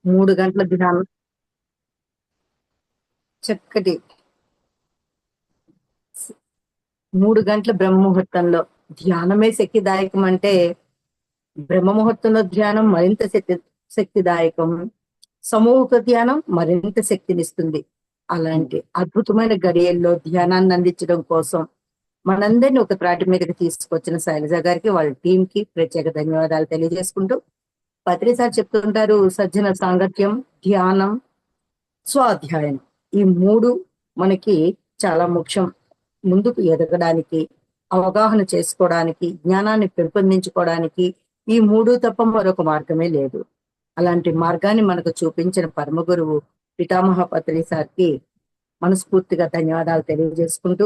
3 గంటల ధ్యానం. చక్కటి 3 గంటల బ్రహ్మ ముహూర్తంలో ధ్యానమే శక్తిదాయకం అంటే బ్రహ్మ ముహూర్తంలో ధ్యానం మరింత శక్తిదాయకం. సమూహ ధ్యానం మరింత శక్తినిస్తుంది. అలాంటి అద్భుతమైన గడియల్లో ధ్యానాన్ని అందించడం కోసం మనందరినీ ఒక త్రాటి మీదకి తీసుకొచ్చిన శైలజ గారికి, వాళ్ళ టీం కి ప్రత్యేక ధన్యవాదాలు తెలియజేసుకుంటూ, పత్రిసారి చెప్తుంటారు, సజ్జన సాంగత్యం, ధ్యానం, స్వాధ్యాయం, ఈ మూడు మనకి చాలా ముఖ్యం. ముందుకు ఎదగడానికి, అవగాహన చేసుకోవడానికి, జ్ఞానాన్ని పెంపొందించుకోవడానికి ఈ మూడు తప్ప మరొక మార్గమే లేదు. అలాంటి మార్గాన్ని మనకు చూపించిన పరమ గురువు పితామహ పత్రి సార్కి మనస్ఫూర్తిగా ధన్యవాదాలు తెలియజేసుకుంటూ,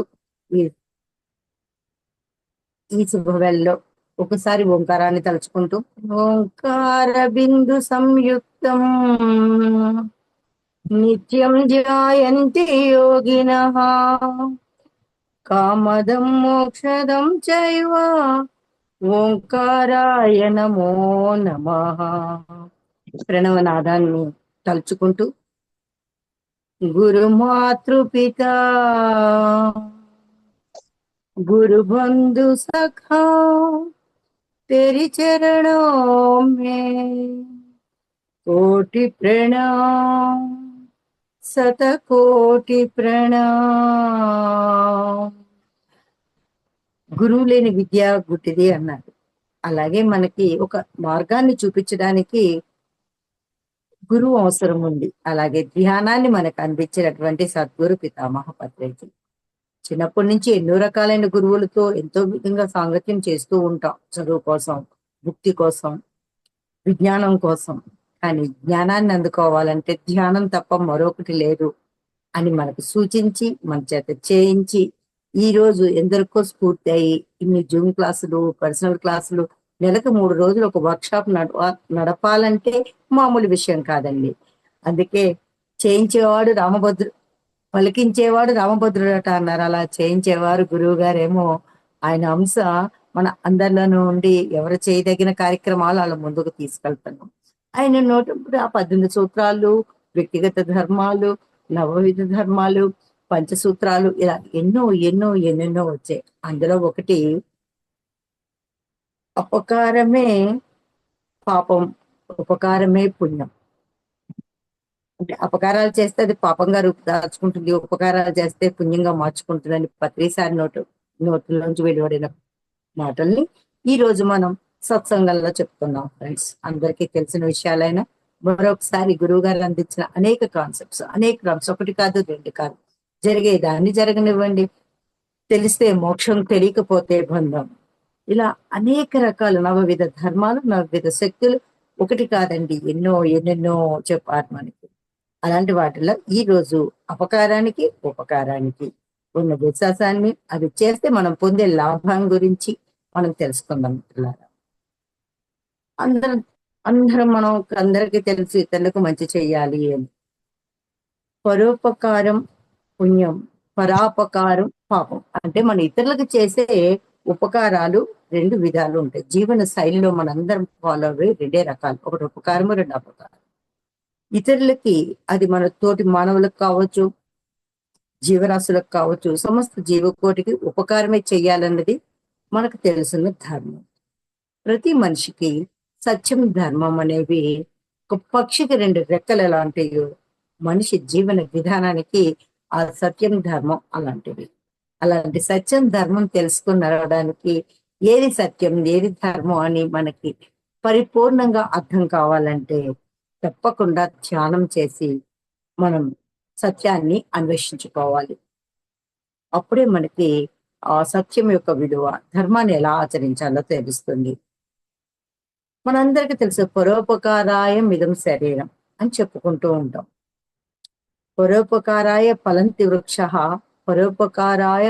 ఈ ఈ శుభవేళలో ఒకసారి ఓంకారాన్ని తలుచుకుంటూ, ఓంకార బిందు సంయుక్తం నిత్యం ధ్యాయంతి యోగినః కామదం మోక్షదం చైవ ఓంకారాయ నమో నమః. ప్రణవనాదాన్ని తలుచుకుంటూ, గురుమాతృపితా गुरु बंधु सखा तेरी चरणों में कोटि प्रणाम, शतकोटि प्रणाम. గురువు లేని విద్య గుడ్డిది అన్నారు. అలాగే మనకి ఒక మార్గాన్ని చూపించడానికి గురువు అవసరం ఉంది. అలాగే ధ్యానాన్ని మనకు అందించినటువంటి సద్గురు పితామహ పత్రిజీ. చిన్నప్పటి నుంచి ఎన్నో రకాలైన గురువులతో ఎంతో విధంగా సాంగత్యం చేస్తూ ఉంటాం, చదువు కోసం, భుక్తి కోసం, విజ్ఞానం కోసం. కానీ జ్ఞానాన్ని అందుకోవాలంటే ధ్యానం తప్ప మరొకటి లేదు అని మనకు సూచించి, మన చేత చేయించి, ఈ రోజు ఎందరికో స్ఫూర్తి అయ్యి ఇన్ని జూమ్ క్లాసులు, పర్సనల్ క్లాసులు, నెలకు 3 రోజులు ఒక వర్క్ షాప్ నడపాలంటే మామూలు విషయం కాదండి. అందుకే చేయించేవాడు రామభద్రు, పలికించేవాడు రామభద్రుడట అన్నారు. అలా చేయించేవారు గురువు గారేమో. ఆయన అంశ మన అందరిలోనూ ఉండి ఎవరు చేయదగిన కార్యక్రమాలు వాళ్ళ ముందుకు తీసుకెళ్తున్నాం. ఆయన నోట ఆ 18 సూత్రాలు, వ్యక్తిగత ధర్మాలు, నవవిధ ధర్మాలు, పంచసూత్రాలు, ఇలా ఎన్నో ఎన్నో ఎన్నెన్నో వచ్చాయి. అందులో ఒకటి అపకారమే పాపం, ఉపకారమే పుణ్యం. అంటే అపకారాలు చేస్తే అది పాపంగా రూపుదాల్చుకుంటుంది, ఉపకారాలు చేస్తే పుణ్యంగా మార్చుకుంటుందని పత్రిసారి నోట్లోంచి వెలువడిన మాటల్ని ఈ రోజు మనం సత్సంగంలో చెప్తున్నాం ఫ్రెండ్స్. అందరికీ తెలిసిన విషయాలైనా మరొకసారి గురువు గారు అందించిన అనేక కాన్సెప్ట్స్, ఒకటి కాదు, రెండు కాదు, జరిగేదాన్ని జరగనివ్వండి, తెలిస్తే మోక్షం, తెలియకపోతే బంధం, ఇలా అనేక రకాల నవవిధ ధర్మాలు, నవవిధ శక్తులు, ఒకటి కాదండి, ఎన్నో ఎన్నెన్నో చెప్పారు మనకి. అలాంటి వాటిలో ఈ రోజు అపకారానికి, ఉపకారానికి ఉన్న విశ్వాసాన్ని, అది చేస్తే మనం పొందే లాభం గురించి మనం తెలుసుకుందాం మిత్రులారా. అందరం అందరం మనం అందరికీ తెలుసు ఇతరులకు మంచి చెయ్యాలి అని. పరోపకారం పుణ్యం, పరాపకారం పాపం. అంటే మన ఇతరులకు చేసే ఉపకారాలు రెండు విధాలు ఉంటాయి. జీవన శైలిలో మనందరం ఫాలో అయ్యే రెండే రకాలు, ఒకటి ఉపకారము, రెండు అపకారం. ఇతరులకి అది మన తోటి మానవులకు కావచ్చు, జీవరాశులకు కావచ్చు, సమస్త జీవకోటికి ఉపకారమే చెయ్యాలన్నది మనకు తెలిసిన ధర్మం. ప్రతి మనిషికి సత్యం, ధర్మం అనేవి ఒక పక్షికి రెండు రెక్కలు ఎలాంటివో మనిషి జీవన విధానానికి ఆ సత్యం, ధర్మం అలాంటివి. అలాంటి సత్యం, ధర్మం తెలుసుకుని నడవడానికి ఏది సత్యం, ఏది ధర్మం అని మనకి పరిపూర్ణంగా అర్థం కావాలంటే తప్పకుండా ధ్యానం చేసి మనం సత్యాన్ని అన్వేషించుకోవాలి. అప్పుడే మనకి ఆ సత్యం యొక్క విలువ, ధర్మాన్ని ఎలా ఆచరించాలో తెలుస్తుంది. మనందరికీ తెలుసు, పరోపకారాయ మిదం శరీరం అని చెప్పుకుంటూ ఉంటాం. పరోపకారాయ ఫలంతి వృక్ష, పరోపకారాయ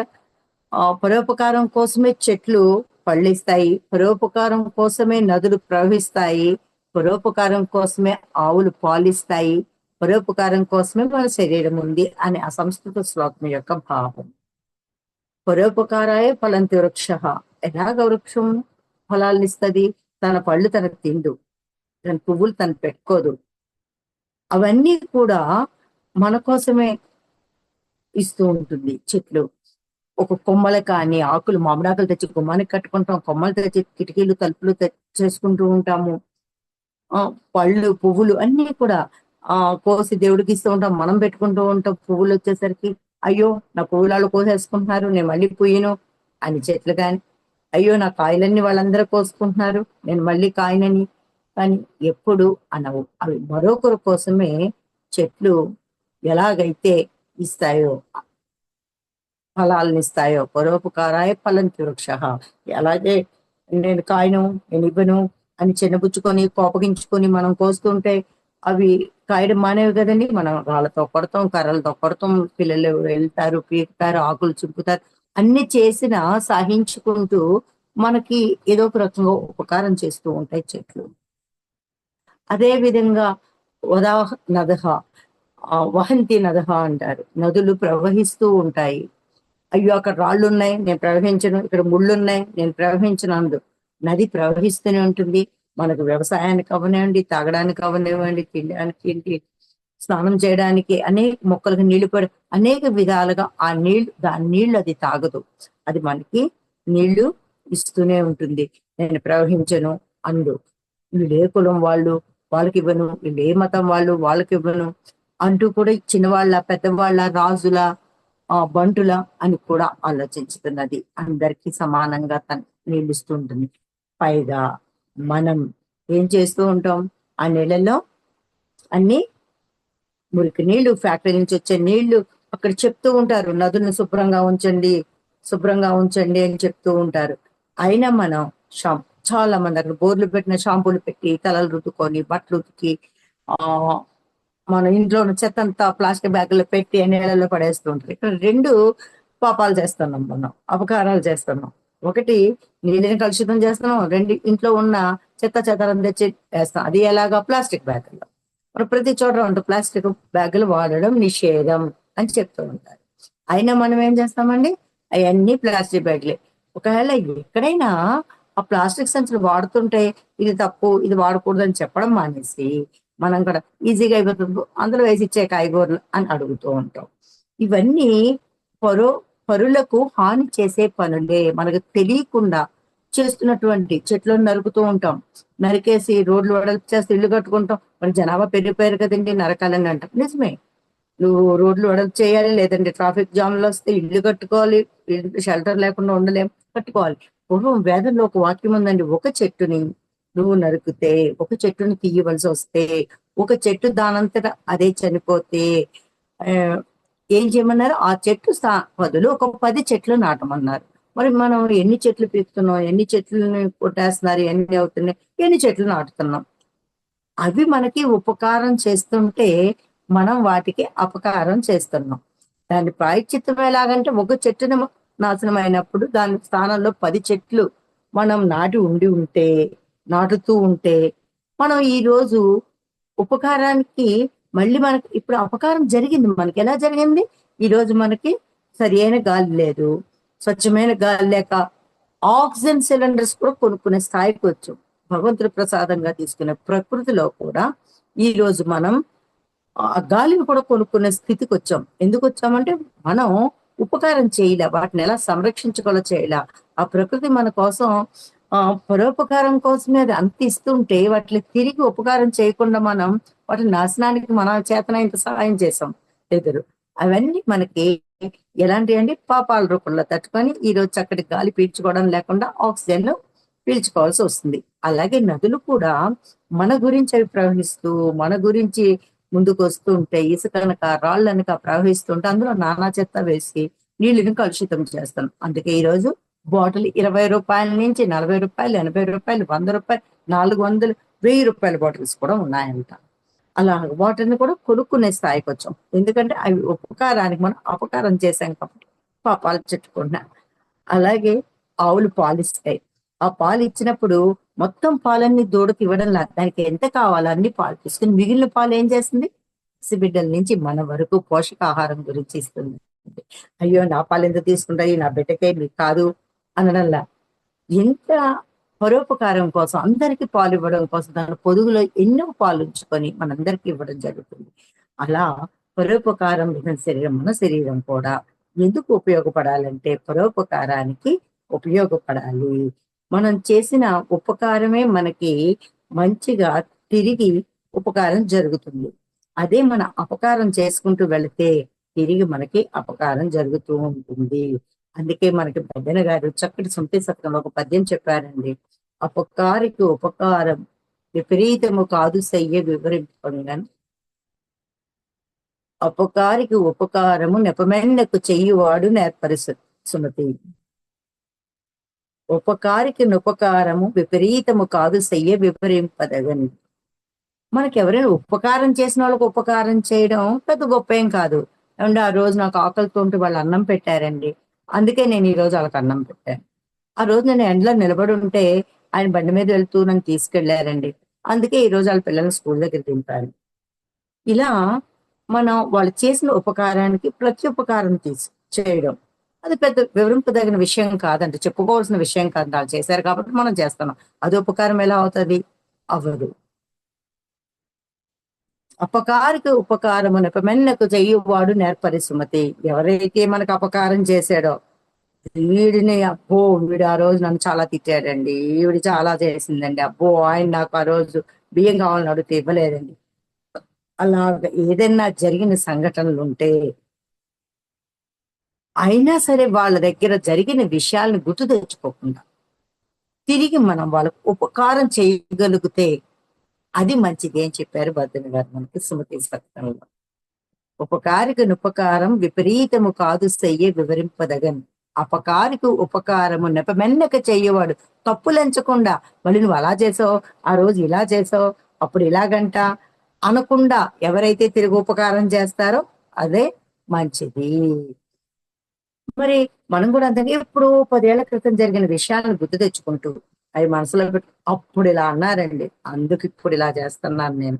పరోపకారం కోసమే చెట్లు పళ్ళిస్తాయి, పరోపకారం కోసమే నదులు ప్రవహిస్తాయి, పరోపకారం కోసమే ఆవులు పాలిస్తాయి, పరోపకారం కోసమే మన శరీరం ఉంది అనే ఆ సంస్కృత శ్లోకం యొక్క భావం. పరోపకారాయ ఫలంతి వృక్ష, ఎలాగ వృక్షం ఫలాలను ఇస్తుంది? తన పళ్ళు తనకు తిండు, తన పువ్వులు తను పెట్టుకోదు, అవన్నీ కూడా మన కోసమే ఇస్తూ ఉంటుంది చెట్లు. ఒక కొమ్మలు కానీ, ఆకులు మామిడాకులు తెచ్చి గుమ్మానికి కట్టుకుంటాం. కొమ్మలు తెచ్చి కిటికీలు, తలుపులు చేసుకుంటూ ఉంటాము. పళ్ళు, పువ్వులు అన్నీ కూడా కోసి దేవుడికి ఇస్తూ ఉంటాం. మనం పెట్టుకుంటూ ఉంటాం. పువ్వులు వచ్చేసరికి అయ్యో నా పువ్వులాళ్ళు కోసేసుకుంటున్నారు, నేను మళ్ళీ పూయను అని చెట్లు కానీ, అయ్యో నా కాయలన్నీ వాళ్ళందరూ కోసుకుంటున్నారు, నేను మళ్ళీ కాయనని కానీ ఎప్పుడు అనవు. అవి మరొకరి కోసమే చెట్లు ఎలాగైతే ఇస్తాయో, ఫలాలను ఇస్తాయో, పరోపకారాయ ఫలంతి వృక్ష, అలాగే నేను కాయను, నేను ఇవ్వను అని చిన్నబుచ్చుకొని కోపగించుకొని మనం కోస్తుంటే అవి కాయడం మానేవి కదండి. మనం రాళ్ళతో కొడతాం, కర్రలతో కొడతాం, పిల్లలు వెళ్తారు, పీకుతారు, ఆకులు చింపుతారు, అన్ని చేసినా సహించుకుంటూ మనకి ఏదో ఒక రకంగా ఉపకారం చేస్తూ ఉంటాయి చెట్లు. అదే విధంగా వదాహ నదహ, వహంతి నదహ అంటారు. నదులు ప్రవహిస్తూ ఉంటాయి. అయ్యో అక్కడ రాళ్ళు ఉన్నాయి, నేను ప్రవహించను, ఇక్కడ ముళ్ళు ఉన్నాయి, నేను ప్రవహించను అందు. నది ప్రవహిస్తూనే ఉంటుంది. మనకు వ్యవసాయానికి అవనివ్వండి, తాగడానికి అవనివ్వండి, తినడానికి ఏంటి, స్నానం చేయడానికి, అనేక మొక్కలకు నీళ్లు పడి అనేక విధాలుగా ఆ నీళ్లు, దాని నీళ్లు అది తాగదు. అది మనకి నీళ్లు ఇస్తూనే ఉంటుంది. నేను ప్రవహించను అందు. వీళ్ళు ఏ కులం వాళ్ళు, వాళ్ళకి ఇవ్వను, వీళ్ళు ఏ మతం వాళ్ళు, వాళ్ళకి ఇవ్వను అంటూ కూడా చిన్నవాళ్ళ, పెద్దవాళ్ళ, రాజుల, బంటుల అని కూడా ఆలోచించుతున్నది. అందరికీ సమానంగా నీళ్ళిస్తూ ఉంటుంది. పైగా మనం ఏం చేస్తూ ఉంటాం, ఆ నీళ్ళలో అన్ని మురికి నీళ్లు, ఫ్యాక్టరీ నుంచి వచ్చే నీళ్లు అక్కడ చెప్తూ ఉంటారు, నదులను శుభ్రంగా ఉంచండి, శుభ్రంగా ఉంచండి అని చెప్తూ ఉంటారు. అయినా మనం చాలా మంది అక్కడ బోర్లు పెట్టిన షాంపూలు పెట్టి తలలు రుద్దుకొని, బట్టలు ఉతికి, ఆ మన ఇంట్లో ఉన్న చెత్త అంతా ప్లాస్టిక్ బ్యాగుల్లో పెట్టి నీళ్ళలో పడేస్తూ ఉంటారు. ఇక్కడ రెండు పాపాలు చేస్తున్నాం, మనం అపకారాలు చేస్తున్నాం. ఒకటి, నీళ్ళని కలుషితం చేస్తున్నాం. రెండు, ఇంట్లో ఉన్న చెత్త చెదారం తెచ్చి వేస్తాం. అది ఎలాగా, ప్లాస్టిక్ బ్యాగుల్లో. మరి ప్రతి చోట ఉంటుంది ప్లాస్టిక్ బ్యాగులు వాడడం నిషేధం అని చెప్తూ ఉంటారు. అయినా మనం ఏం చేస్తామండి, అవన్నీ ప్లాస్టిక్ బ్యాగులే. ఒకవేళ ఎక్కడైనా ఆ ప్లాస్టిక్ సంచులు వాడుతుంటే ఇది తప్పు, ఇది వాడకూడదు అని చెప్పడం మానేసి మనం కూడా ఈజీగా అయిపోతుంది, అందులో వేసి ఇచ్చే కాయగూరలు అని అడుగుతూ ఉంటాం. ఇవన్నీ పరో పరులకు హాని చేసే పనులే. మనకు తెలియకుండా చేస్తున్నటువంటి చెట్లను నరుకుతూ ఉంటాం. నరికేసి రోడ్లు వెడల్పు చేస్తే ఇల్లు కట్టుకుంటాం. మరి జనాభా పెరిగిపోయారు కదండి, నరకాలని అంటాం. నిజమే, నువ్వు రోడ్లు వెడల్పు చేయాలి, లేదంటే ట్రాఫిక్ జామ్లు వస్తే ఇల్లు కట్టుకోవాలి, షెల్టర్ లేకుండా ఉండలేం, కట్టుకోవాలి. పూర్వం వేదంలో ఒక వాక్యం ఉందండి, ఒక చెట్టుని నువ్వు నరికితే, ఒక చెట్టుని తీయవలసి వస్తే, ఒక చెట్టు దానంతట అదే చనిపోతే ఆ ఏం చేయమన్నారు, ఆ చెట్టు బదులు ఒక 10 చెట్లు నాటమన్నారు. మరి మనం ఎన్ని చెట్లు పీకుతున్నాం, ఎన్ని చెట్లని కొట్టేస్తున్నారు, ఎన్ని అవుతున్నాయి, ఎన్ని చెట్లు నాటుతున్నాం. అవి మనకి ఉపకారం చేస్తుంటే మనం వాటికి అపకారం చేస్తున్నాం. దాని ప్రాయశ్చిత్తం ఎలాగంటే, ఒక చెట్టును నాశనం అయినప్పుడు దాని స్థానంలో 10 చెట్లు మనం నాటుతూ ఉంటే మనం ఈ రోజు ఉపకారానికి, మళ్ళీ మనకి ఇప్పుడు అపకారం జరిగింది. మనకి ఎలా జరిగింది, ఈ రోజు మనకి సరి అయిన గాలి లేదు, స్వచ్ఛమైన గాలి లేక ఆక్సిజన్ సిలిండర్స్ కూడా కొనుక్కునే స్థాయికి వచ్చాం. భగవంతుడి ప్రసాదంగా తీసుకునే ప్రకృతిలో కూడా ఈ రోజు మనం ఆ గాలిని కూడా కొనుక్కునే స్థితికి వచ్చాం. ఎందుకు వచ్చామంటే మనం ఉపకారం చేయలే, వాటిని ఎలా సంరక్షించుకోవాలో చేయలే. ఆ ప్రకృతి మన కోసం ఆ పరోపకారం కోసమే అది అంత ఇస్తుంటే వాటిని తిరిగి ఉపకారం చేయకుండా మనం వాటి నాశనానికి మన చేతనైనంత సహాయం చేసాం ఎదురు. అవన్నీ మనకి ఎలాంటి అండి, పాపాల రూపంలో తట్టుకొని ఈ రోజు చక్కటి గాలి పీల్చుకోవడం లేకుండా ఆక్సిజన్ పీల్చుకోవాల్సి వస్తుంది. అలాగే నదులు కూడా మన గురించి అవి ప్రవహిస్తూ, మన గురించి ముందుకు వస్తూ ఉంటే, ఇసుకనక రాళ్ళనక ప్రవహిస్తుంటే అందులో నానా చెత్త వేసి నీళ్ళని కలుషితం చేస్తాం. అందుకే ఈ రోజు బాటిల్ 20 రూపాయల నుంచి 40 రూపాయలు, 80 రూపాయలు, 100 రూపాయలు, 400, 1000 రూపాయల బాటిల్స్ కూడా ఉన్నాయంట. అలా వాటిని కూడా కొనుక్కునే స్థాయికి వచ్చాం. ఎందుకంటే అవి ఉపకారానికి మనం అపకారం చేశాం కాబట్టి పాపాలు చుట్టుకుంటున్నాం. అలాగే ఆవులు పాలిస్తాయి. ఆ పాలు ఇచ్చినప్పుడు మొత్తం పాలన్నీ దూడకి ఇవ్వడం లేదు, దానికి ఎంత కావాలో అన్ని పాలు తీసుకుని మిగిలిన పాలు ఏం చేస్తుంది, పసిబిడ్డల నుంచి మన వరకు పోషకాహారం గురించి ఇస్తుంది. అయ్యో నా పాలు ఎంత తీసుకుంటాయి, నా బిడ్డకే మీకు కాదు అనడంలా. ఎంత పరోపకారం కోసం అందరికీ పాలు ఇవ్వడం కోసం తన పొదుగులో ఎన్నో పాలు ఉంచుకొని మనందరికీ ఇవ్వడం జరుగుతుంది. అలా పరోపకారం లేని శరీరం మన శరీరం కూడా ఎందుకు ఉపయోగపడాలంటే పరోపకారానికి ఉపయోగపడాలి. మనం చేసిన ఉపకారమే మనకి మంచిగా తిరిగి ఉపకారం జరుగుతుంది. అదే మన అపకారం చేసుకుంటూ వెళితే తిరిగి మనకి అపకారం జరుగుతూ ఉంటుంది. అందుకే మనకి పెద్దన గారు చక్కటి సుమతి శతకంలో ఒక పద్యం చెప్పారండి. అపకారికి ఉపకారం విపరీతము కాదు సయ్య వివరింపంగన్, అపకారికి ఉపకారము నెపమెన్నకు చెయ్యువాడు నేర్పరి సుమతి. ఉపకారికి నుపకారము విపరీతము కాదు సయ్య వివరింపదగని. మనకి ఎవరైనా ఉపకారం చేసిన వాళ్ళకి ఉపకారం చేయడం పెద్ద గొప్ప ఏం కాదు. ఏమంటే ఆ రోజు నాకు ఆకలితో ఉంటే వాళ్ళు అన్నం పెట్టారండి, అందుకే నేను ఈ రోజు వాళ్ళకి అన్నం పెట్టాను. ఆ రోజు నేను ఎండలో నిలబడి ఉంటే ఆయన బండి మీద వెళ్తూ నన్ను తీసుకెళ్లారండి, అందుకే ఈ రోజు వాళ్ళ పిల్లల్ని స్కూల్ దగ్గర దింపాను. ఇలా మనం వాళ్ళు చేసిన ఉపకారానికి ప్రతి ఉపకారం చేయడం అది పెద్ద వివరింపదగిన విషయం కాదండి, చెప్పుకోవాల్సిన విషయం కాదు. వాళ్ళు చేశారు కాబట్టి మనం చేస్తున్నాం. అది ఉపకారం ఎలా అవుతుంది? అవ్వదు. అపకారికి ఉపకారము నెపమెన్నకు చెయ్యువాడు నేర్పరి సుమతి. ఎవరైతే మనకు అపకారం చేశాడో వీడిని, అబ్బో వీడు ఆ రోజు నన్ను చాలా తిట్టాడండి, ఈవిడ చాలా చేసిందండి, అబ్బో ఆయన నాకు ఆ రోజు బియ్యం కావాలని అడిగితే ఇవ్వలేదండి, అలాగ ఏదైనా జరిగిన సంఘటనలు ఉంటే అయినా సరే వాళ్ళ దగ్గర జరిగిన విషయాలను గుర్తు తెచ్చుకోకుండా తిరిగి మనం వాళ్ళకు ఉపకారం చేయగలిగితే అది మంచిది అని చెప్పారు బద్దెన గారు మనకి సుమతి శతకంలో. ఉపకారికి నుపకారం విపరీతము కాదు సయ్యే వివరింపదగన్, అపకారికి ఉపకారము నెపమెన్నక చెయ్యవాడు. తప్పులెంచకుండా మళ్ళీ నువ్వు అలా చేసావు, ఆ రోజు ఇలా చేసావు, అప్పుడు ఇలాగంట అనకుండా ఎవరైతే తిరిగి ఉపకారం చేస్తారో అదే మంచిది. మరి మనం కూడా అంతే, ఎప్పుడో 10 ఏళ్ల క్రితం జరిగిన విషయాలను గుర్తు తెచ్చుకుంటూ అవి మనసులో పెట్టి అప్పుడు ఇలా అన్నారండి, అందుకు ఇప్పుడు ఇలా చేస్తున్నాను నేను,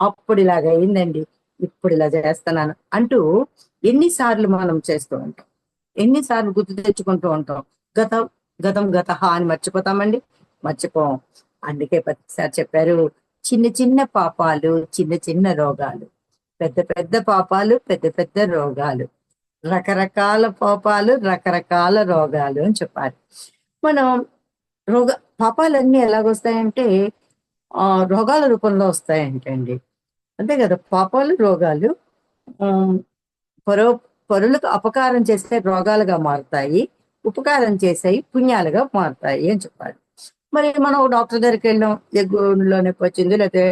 అప్పుడు ఇలాగ అయిందండి, ఇప్పుడు ఇలా చేస్తున్నాను అంటూ ఎన్నిసార్లు మనం చేస్తూ ఉంటాం, ఎన్నిసార్లు గుర్తు తెచ్చుకుంటూ ఉంటాం. గతం గతం గతహ అని మర్చిపోతామండి? మర్చిపోం. అందుకే ప్రతిసారి చెప్పారు, చిన్న చిన్న పాపాలు చిన్న చిన్న రోగాలు, పెద్ద పెద్ద పాపాలు పెద్ద పెద్ద రోగాలు, రకరకాల పాపాలు రకరకాల రోగాలు అని చెప్పారు. మనం రోగ పాపాలన్నీ ఎలాగొస్తాయంటే రోగాల రూపంలో వస్తాయంటండి. అంతే కదా, పాపాలు రోగాలు ఆహ్, పరో పరులకు అపకారం చేస్తే రోగాలుగా మారుతాయి, ఉపకారం చేసేవి పుణ్యాలుగా మారుతాయి అని చెప్పారు. మరి మనం డాక్టర్ దగ్గరికి వెళ్ళాం, ఎగ్గులో నొప్పి వచ్చింది, లేకపోతే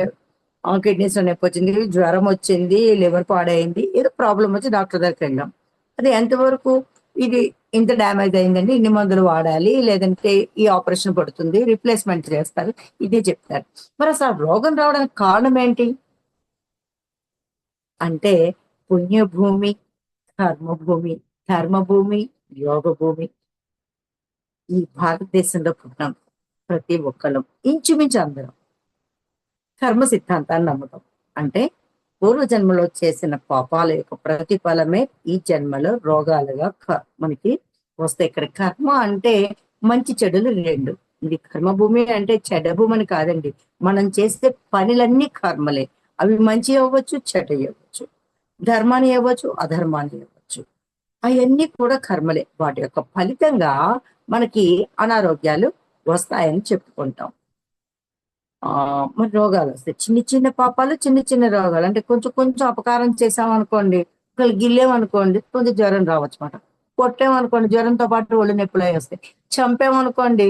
కిడ్నీస్ లో నొప్పి వచ్చింది, జ్వరం వచ్చింది, లివర్ పాడైంది, ఏదో ప్రాబ్లం వచ్చి డాక్టర్ దగ్గరికి వెళ్ళాం. అది ఎంతవరకు, ఇది ఇంత డ్యామేజ్ అయిందండి, ఇన్ని మందులు వాడాలి, లేదంటే ఈ ఆపరేషన్ పడుతుంది, రిప్లేస్మెంట్ చేస్తారు, ఇదే చెప్తారు. మరి అసలు రోగం రావడానికి కారణం ఏంటి అంటే పుణ్యభూమి, కర్మభూమి, ధర్మభూమి, యోగ భూమి. ఈ భారతదేశంలో పుట్టినాం ప్రతి ఒక్కళ్ళం, ఇంచుమించు అందరం కర్మ సిద్ధాంతాన్ని నమ్ముతాం. అంటే పూర్వజన్మలో చేసిన పాపాల యొక్క ప్రతిఫలమే ఈ జన్మలో రోగాలుగా మనకి వస్తాయి. ఇక్కడ కర్మ అంటే మంచి చెడులు రెండు. ఇది కర్మభూమి అంటే చెడ్డ భూమి అని కాదండి. మనం చేసే పనులన్నీ కర్మలే. అవి మంచి అవ్వచ్చు, చెడ్డ అవ్వచ్చు, ధర్మాన్ని ఇవ్వచ్చు, అధర్మాన్ని ఇవ్వచ్చు. అవన్నీ కూడా కర్మలే. వాటి యొక్క ఫలితంగా మనకి అనారోగ్యాలు వస్తాయని చెప్పుకుంటాం. మరి రోగాలు వస్తాయి. చిన్న చిన్న పాపాలు చిన్న చిన్న రోగాలు, అంటే కొంచెం కొంచెం అపకారం చేసామనుకోండి, ఒకళ్ళు గిల్లేమనుకోండి కొంచెం జ్వరం రావచ్చు మాట, కొట్టామనుకోండి జ్వరంతో పాటు ఒళ్ళు నొప్పులు అవి వస్తాయి, చంపామనుకోండి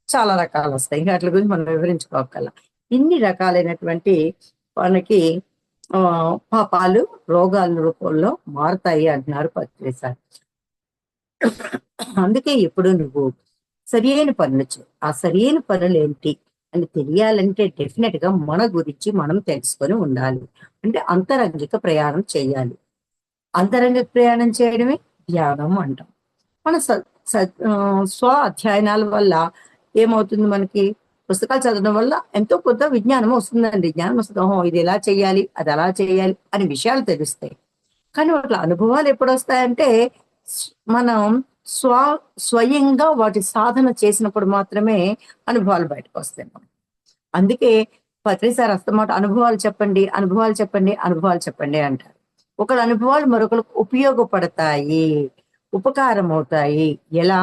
చాలా రకాలు వస్తాయి. ఇంకా వాటి గురించి మనం వివరించుకోగల ఇన్ని రకాలైనటువంటి మనకి పాపాలు రోగాల రూపంలో మారుతాయి అంటున్నారు పత్రిసారి. అందుకే ఎప్పుడు నువ్వు సరియైన పనులు చేయి. ఆ సరియైన పనులు ఏంటి అని తెలియాలంటే డెఫినెట్ గా మన గురించి మనం తెలుసుకొని ఉండాలి. అంటే అంతరంగిక ప్రయాణం చేయాలి. అంతరంగిక ప్రయాణం చేయడమే ధ్యానం అంటాం. మన స్వ అధ్యయనాల వల్ల ఏమవుతుంది, మనకి పుస్తకాలు చదవడం వల్ల ఎంతో కొంత విజ్ఞానం వస్తుందండి. జ్ఞానం వస్తుంది, ఓహో ఇది ఎలా చేయాలి, అది అలా చేయాలి అని విషయాలు తెలుస్తాయి. కానీ వాటి అనుభవాలు ఎప్పుడు వస్తాయంటే మనం స్వ స్వయంగా వాటి సాధన చేసినప్పుడు మాత్రమే అనుభవాలు బయటకు వస్తాయి మనకి. అందుకే ప్రతిసారి అస్తమాట అనుభవాలు చెప్పండి, అనుభవాలు చెప్పండి, అనుభవాలు చెప్పండి అంటారు. ఒకళ్ళ అనుభవాలు మరొకరికి ఉపయోగపడతాయి, ఉపకారం అవుతాయి. ఎలా?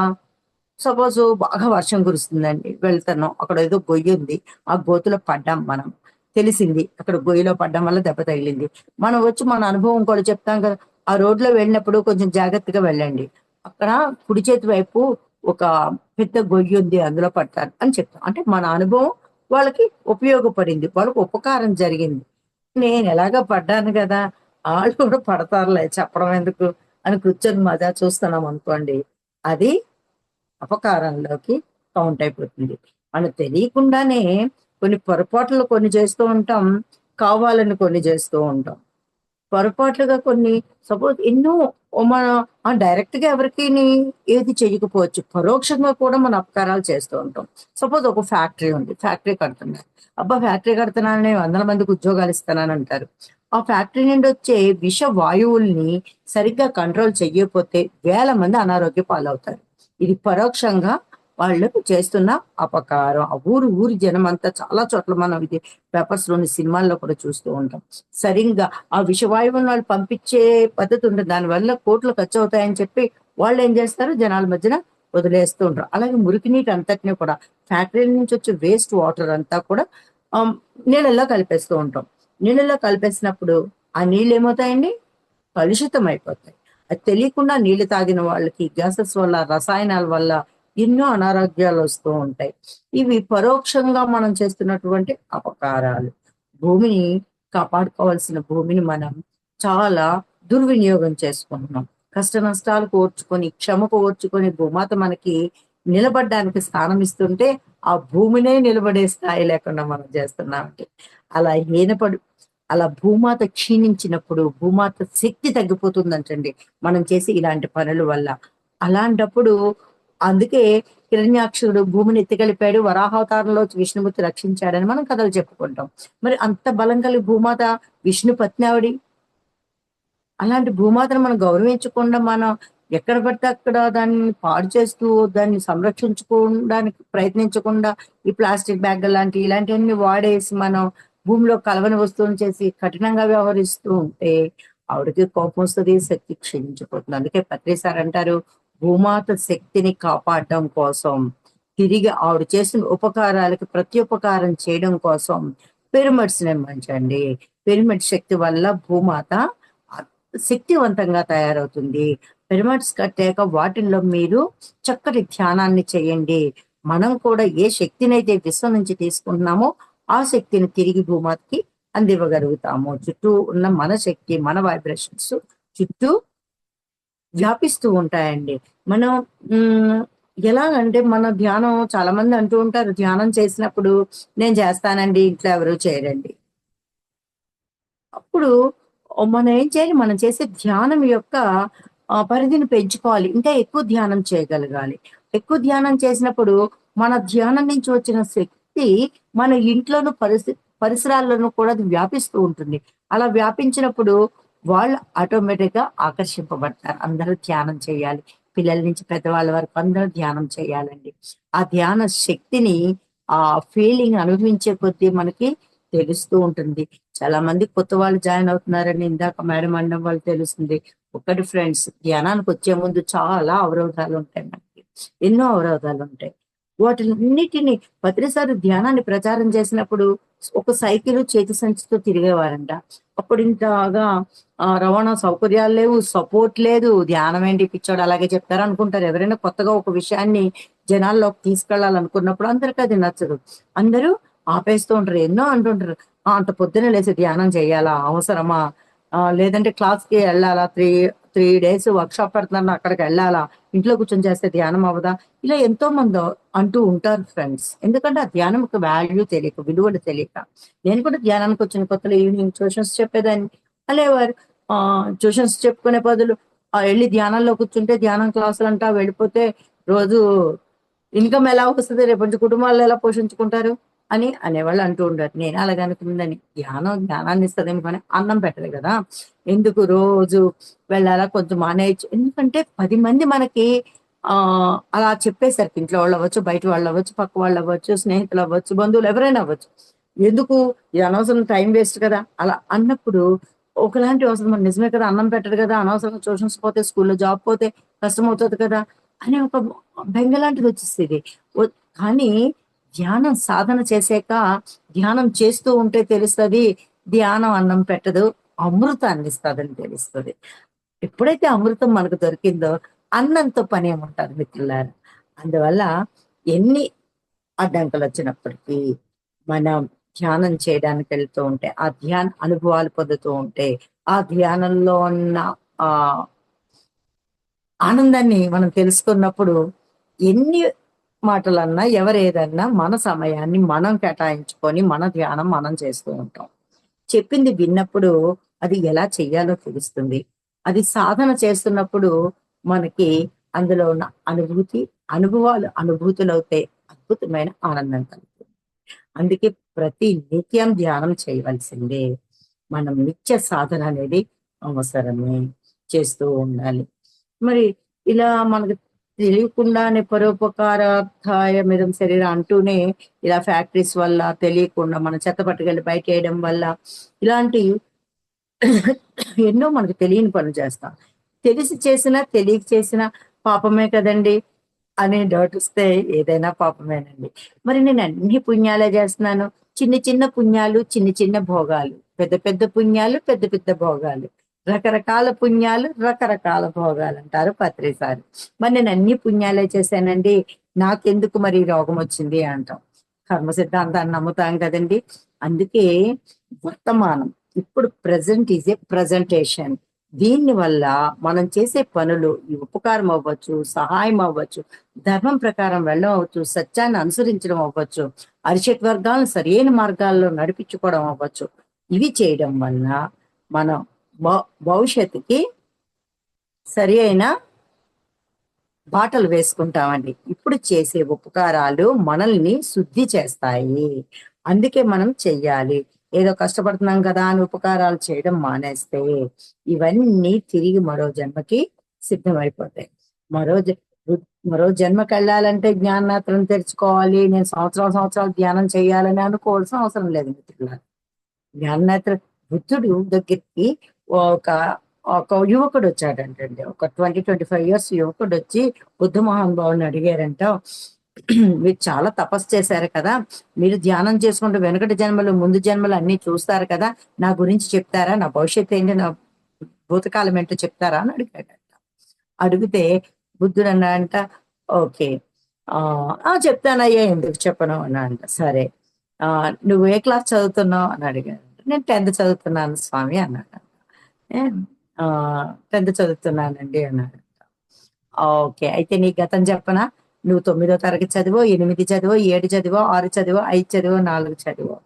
సపోజు బాగా వర్షం కురుస్తుందండి. వెళ్తున్నాం. అక్కడ ఏదో గొయ్యి ఉంది. ఆ గోతిలో పడ్డాం మనం. తెలిసింది. అక్కడ గొయ్యిలో పడ్డం వల్ల దెబ్బ తగిలింది. మనం వచ్చి మన అనుభవం కూడా చెప్తాం కదా! ఆ రోడ్‌లో వెళ్ళినప్పుడు కొంచెం జాగ్రత్తగా వెళ్ళండి. అక్కడ కుడి చేతి వైపు ఒక పెద్ద గొయ్యి ఉంది. అందులో పడ్డారు అని చెప్తాం. అంటే మన అనుభవం వాళ్ళకి ఉపయోగపడింది. వాళ్ళకి ఉపకారం జరిగింది. నేను ఎలాగో పడ్డాను గదా! ఆళ్ళు కూడా పడతారులే చెప్పడం ఎందుకు అని కూర్చొని మజా చూస్తున్నాం అనుకోండి. అది అపకారంలోకి కౌంట్ అయిపోతుంది. మనకు తెలియకుండానే కొన్ని పొరపాట్లు కొన్ని చేస్తూ ఉంటాం. కావాలని కొన్ని చేస్తూ ఉంటాం. పొరపాట్లుగా కొన్ని సపోజ్ ఎన్నో మన డైరెక్ట్‌గా ఎవరికిని ఏది చేయకపోవచ్చు. పరోక్షంగా కూడా మన అపకారాలు చేస్తూ ఉంటాం. సపోజ్ ఒక ఫ్యాక్టరీ ఉంది. ఫ్యాక్టరీ కడుతున్నారు. అబ్బా! ఫ్యాక్టరీ కడుతున్నానని వందల మందికి ఉద్యోగాలు ఇస్తున్నానంటారు. ఆ ఫ్యాక్టరీ నుండి వచ్చే విష వాయువుల్ని సరిగ్గా కంట్రోల్ చెయ్యకపోతే వేల మంది అనారోగ్య పాలవుతారు. ఇది పరోక్షంగా వాళ్ళు చేస్తున్న అపకారం. ఆ ఊరు జనమంతా చాలా చోట్ల మనం ఇది పేపర్స్‌లోని, సినిమాల్లో కూడా చూస్తూ ఉంటాం. సరింగా ఆ విషవాయువులను వాళ్ళు పంపించే పద్ధతి ఉంటుంది. దానివల్ల కోట్లు ఖర్చవుతాయని చెప్పి వాళ్ళేం జేస్తారు, జనాల మధ్యన వదిలేస్తూ ఉంటారు. అలాగే మురికి నీటి అంతటిని కూడా ఫ్యాక్టరీల నుంచి వచ్చే వేస్ట్ వాటర్ అంతా కూడా ఆహ్, నీళ్ళల్లో కలిపేస్తూ ఉంటాం. నీళ్ళల్లో కలిపేసినప్పుడు ఆ నీళ్ళేమవుతాయండి? కలుషితం అయిపోతాయి. అది తెలియకుండా నీళ్లు తాగిన వాళ్ళకి గ్యాసెస్ వల్ల, రసాయనాల వల్ల ఎన్నో అనారోగ్యాలొస్తూ ఉంటాయి. ఇవి పరోక్షంగా మనం చేస్తున్నటువంటి అపకారాలు. భూమిని కాపాడుకోవాల్సిన భూమిని మనం చాలా దుర్వినియోగం చేసుకుంటున్నాం. కష్ట నష్టాలు కోర్చుకొని, శ్రమ కోర్చుకొని భూమాత మనకి నిలబడ్డానికి స్థానం ఇస్తుంటే, ఆ భూమినే నిలబడే స్థాయి లేకుండా మనం చేస్తున్నామండి. అలా హీనపడి అలా భూమాత క్షీణించినప్పుడు, భూమాత శక్తి తగ్గిపోతుందంటండి. మనం చేసే ఇలాంటి పనుల వల్ల. అలాంటప్పుడు అందుకే హిరణ్యాక్షుడు భూమిని ఎత్తికెళ్ళిపోయాడు. వరాహావతారంలో విష్ణుమూర్తి రక్షించాడని మనం కథలు చెప్పుకుంటాం. మరి అంత బలం కలిగి భూమాత విష్ణు పత్ని ఆవిడి. అలాంటి భూమాతను మనం గౌరవించకుండా మనం ఎక్కడ పడితే అక్కడ దాన్ని పాడు చేస్తూ, దాన్ని సంరక్షించుకోవడానికి ప్రయత్నించకుండా ఈ ప్లాస్టిక్ బ్యాగులు లాంటి ఇలాంటివన్నీ వాడేసి మనం భూమిలో కలవని వస్తువులను చేసి కఠినంగా వ్యవహరిస్తూ ఉంటే ఆవిడకి కోపం వస్తది. శక్తి క్షీణించిపోతుంది. అందుకే పత్రి సార్ అంటారు, భూమాత శక్తిని కాపాడడం కోసం తిరిగి ఆవిడ చేసిన ఉపకారాలకి ప్రత్యుపకారం చేయడం కోసం పిరమిడ్స్ నిర్మించండి. పిరమిడ్ శక్తి వల్ల భూమాత శక్తివంతంగా తయారవుతుంది. పిరమిడ్స్ కట్టాక వాటిల్లో మీరు చక్కటి ధ్యానాన్ని చేయండి. మనం కూడా ఏ శక్తినైతే విశ్వం నుంచి తీసుకుంటున్నామో, ఆ శక్తిని తిరిగి భూమాతకి అందివ్వగలుగుతాము. చుట్టూ ఉన్న మన శక్తి, మన వైబ్రేషన్స్ చుట్టూ వ్యాపిస్తూ ఉంటాయండి. మనం హ్మ్. ఎలాగంటే మన ధ్యానం చాలా మంది అంటూ ఉంటారు, ధ్యానం చేసినప్పుడు నేను చేస్తానండి, ఇంట్లో ఎవరు చేయరండి. అప్పుడు మనం ఏం చేయాలి? మనం చేసే ధ్యానం యొక్క పరిధిని పెంచుకోవాలి. ఇంకా ఎక్కువ ధ్యానం చేయగలగాలి. ఎక్కువ ధ్యానం చేసినప్పుడు మన ధ్యానం నుంచి వచ్చిన శక్తి మన ఇంట్లోను పరిసరాల్లోనూ కూడా అది వ్యాపిస్తూ ఉంటుంది. అలా వ్యాపించినప్పుడు వాళ్ళు ఆటోమేటిక్‌గా ఆకర్షింపబడతారు. అందరూ ధ్యానం చేయాలి. పిల్లల నుంచి పెద్దవాళ్ళ వరకు అందరూ ధ్యానం చేయాలండి. ఆ ధ్యాన శక్తిని ఆ ఫీలింగ్ అనుభవించే కొద్దీ మనకి తెలుస్తూ ఉంటుంది. చాలా మంది కొత్త వాళ్ళు జాయిన్ అవుతున్నారని ఇందాక మేడం అనడం వల్ల తెలుస్తుంది. ఒకటి ఫ్రెండ్స్ ధ్యానానికొచ్చే ముందు చాలా అవరోధాలుంటాయి మనకి. ఎన్నో అవరోధాలుంటాయి. వాటిలన్నిటిని ప్రతిసారి ధ్యానాన్ని ప్రచారం చేసినప్పుడు ఒక సైకిలు చేతి సంచితో తిరిగేవారంట. అప్పుడు ఇంతగా రవాణా సౌకర్యాలు లేవు, సపోర్ట్ లేదు. ధ్యానం ఏంటి పిచ్చోడు అలాగే చెప్తారు అనుకుంటారు. ఎవరైనా కొత్తగా ఒక విషయాన్ని జనాల్లోకి తీసుకెళ్ళాలనుకున్నప్పుడు అందరికి అది నచ్చదు. అందరూ ఆపేస్తూ ఉంటారు. ఎన్నో అంటుంటారు. అంత పొద్దున్నే లేసి ధ్యానం చేయాలా? అవసరమా? లేదంటే క్లాస్‌కి ఎళ్ళాలా? 3 డేస్ వర్క్‌షాప్ పెడుతున్నారు అక్కడికెళ్ళాలా? ఇంట్లో కూర్చొని చేస్తే ధ్యానం అవ్వదా? ఇలా ఎంతోమంది అంటూ ఉంటారు ఫ్రెండ్స్. ఎందుకంటే ఆ ధ్యానం యొక్క వాల్యూ తెలియక, విలువలు తెలియక. నేను కూడా ధ్యానానికొచ్చిన కొత్తలో ఈవినింగ్ ట్యూషన్స్ చెప్పేదాన్ని. అనేవారు. ట్యూషన్స్ చెప్పుకునే బదులు ఎళ్లి ధ్యానంలో కూర్చుంటే ధ్యానం క్లాసులంటా వెళ్ళిపోతే రోజు ఇన్‌కమ్ ఎలా వస్తది? రేపటి నుంచి కుటుంబాలను ఎలా పోషించుకుంటారు? అని అనేవాళ్ళు అంటూ ఉంటారు. నేను అలాగే అనుకునేదాన్ని. ధ్యానం జ్ఞానాన్ని ఇస్తదేమో కానీ అన్నం పెట్టదు గదా! ఎందుకు రోజు వెళ్ళాలా? కొంచెం మానేయొచ్చు. ఎందుకంటే 10 మంది మనకి అలా చెప్పేసరికి ఇంట్లో వాళ్ళు అవ్వచ్చు, బయట వాళ్ళు అవ్వచ్చు, పక్క వాళ్ళు అవ్వచ్చు, స్నేహితులు అవ్వచ్చు, బంధువులు ఎవరైనా అవ్వచ్చు. ఎందుకు ఇది అనవసరం టైం వేస్ట్ కదా! అలా అన్నప్పుడు ఒకలాంటి అవసరం మరి నిజమే కదా! అన్నం పెట్టడు కదా! అనవసరంగా ట్యూషన్స్ పోతే, స్కూల్‌లో జాబ్ పోతే కష్టమవుతది కదా! అనే ఒక బెంగ లాంటిదొచ్చేసేది. ఒ కానీ ధ్యానం సాధన చేసాక ధ్యానం చేస్తూ ఉంటే తెలుస్తది. ధ్యానం అన్నం పెట్టదు. అమృతాన్నిస్తదని తెలుస్తది. ఎప్పుడైతే అమృతం మనకు దొరికిందో అన్నంతో పనేముంటది మిత్రులారా. అందువల్ల ఎన్ని అడ్డంకులొచ్చినప్పటికీ మనం ధ్యానం చేయడానికెళ్తూ ఉంటే, ఆ ధ్యాన అనుభవాలు పొందుతూ ఉంటే, ఆ ధ్యానంలో ఉన్న ఆహ్, ఆనందాన్ని మనం తెలుసుకున్నప్పుడు ఎన్ని మాటలన్నా, ఎవరేదన్నా మన సమయాన్ని మనం కేటాయించుకొని, మన ధ్యానం మనం చేస్తూ ఉంటాం. చెప్పింది విన్నప్పుడు అది ఎలా చెయ్యాలో తెలుస్తుంది. అది సాధన చేస్తున్నప్పుడు మనకి అందులో ఉన్న అనుభవాలు అనుభూతులవుతాయి. అద్భుతమైన ఆనందం కలుగుతుంది. అందుకే ప్రతి నిత్యం ధ్యానం చేయవలసిందే. మనం నిత్య సాధన అనేది అవసరమే. చేస్తూ ఉండాలి. మరి ఇలా మనకు తెలియకుండానే పరోపకారార్థాయ శరీరం అంటూనే ఇలా ఫ్యాక్టరీస్ వల్ల తెలియకుండా మనం చెత్త పట్టుకెళ్ళి బయటేయడం వల్ల ఇలాంటి ఎన్నో మనకు తెలియని పనులు చేస్తాం. తెలిసి చేసినా, తెలియక చేసినా పాపమే కదండీ! అనే డౌటొస్తే ఏదైనా పాపమేనండి. మరి నేను అన్ని పుణ్యాలే చేస్తున్నాను. చిన్న చిన్న పుణ్యాలు, చిన్న చిన్న భోగాలు. పెద్ద పెద్ద పుణ్యాలు, పెద్ద పెద్ద భోగాలు. రకరకాల పుణ్యాలు, రకరకాల భోగాలంటారు పత్రి సారు. మరి నేను అన్ని పుణ్యాలే చేశానండి. నాకెందుకు మరి ఈ రోగమొచ్చింది అంటాం. కర్మ సిద్ధాంతాన్ని నమ్ముతాం కదండీ! అందుకే వర్తమానం ఇప్పుడు ప్రెజెంట్ ఈజ్ ఏ ప్రెజెంటేషన్. దీని వల్ల మనం చేసే పనులు ఈ ఉపకారం అవ్వచ్చు, సహాయం అవ్వచ్చు, ధర్మం ప్రకారం వెళ్ళడం అవ్వచ్చు, సత్యాన్ని అనుసరించడం అవ్వచ్చు, అరిషట్ వర్గాలను సరైన మార్గాల్లో నడిపించుకోవడం అవ్వచ్చు. ఇవి చేయడం వలన మనం భవిష్యత్తుకి సరి అయిన బాటలు వేసుకుంటామండి. ఇప్పుడు చేసే ఉపకారాలు మనల్ని శుద్ధి చేస్తాయి. అందుకే మనం చెయ్యాలి. ఏదో కష్టపడుతున్నాం కదా అని ఉపకారాలు చేయడం మానేస్తే, ఇవన్నీ తిరిగి మరో జన్మకి సిద్ధమైపోతాయి. మరో జ వృ మరో జన్మకెళ్ళాలంటే జ్ఞాననేత్రం తెరుచుకోవాలి. నేను సంవత్సరాలు ధ్యానం చేయాలని అనుకోవాల్సిన అవసరం లేదు మిత్రులారా. జ్ఞాననేత్ర బుద్ధుడు దగ్గరికి ఒక ఒక యువకుడొచ్చాడంటండి. ఒక 20, 25 ఇయర్స్ యువకుడొచ్చి బుద్ధ మహానుభావుడిని అడిగారంట. మీరు చాలా తపస్సు చేశారు కదా! మీరు ధ్యానం చేసుకుంటూ వెనకటి జన్మలు, ముందు జన్మలు అన్నీ చూస్తారు కదా! నా గురించి చెప్తారా? నా భవిష్యత్తు ఏంటి? నా భూతకాలం ఏంటో చెప్తారా? అని అడిగాడంట. అడిగితే బుద్ధుడన్నాడంట, ఓకే. ఆ! చెప్తానయ్యా ఎందుకు చెప్పను అన్నాడంట. సరే. నువ్వు ఏ క్లాస్ చదువుతున్నావు అని అడిగాడంట. నేను 10థ్ చదువుతున్నాను స్వామి అన్నాడంట. ఏ 10థ్ చదువుతున్నానండి అన్నాడంట. ఓకే. అయితే నీ గతం చెప్పనా? నువ్వు 9థ్ తరగతి చదివావు, 8 చదివావు, 7 చదివావు, 6 చదివావు, 5 చదివావు, 4 చదివావు.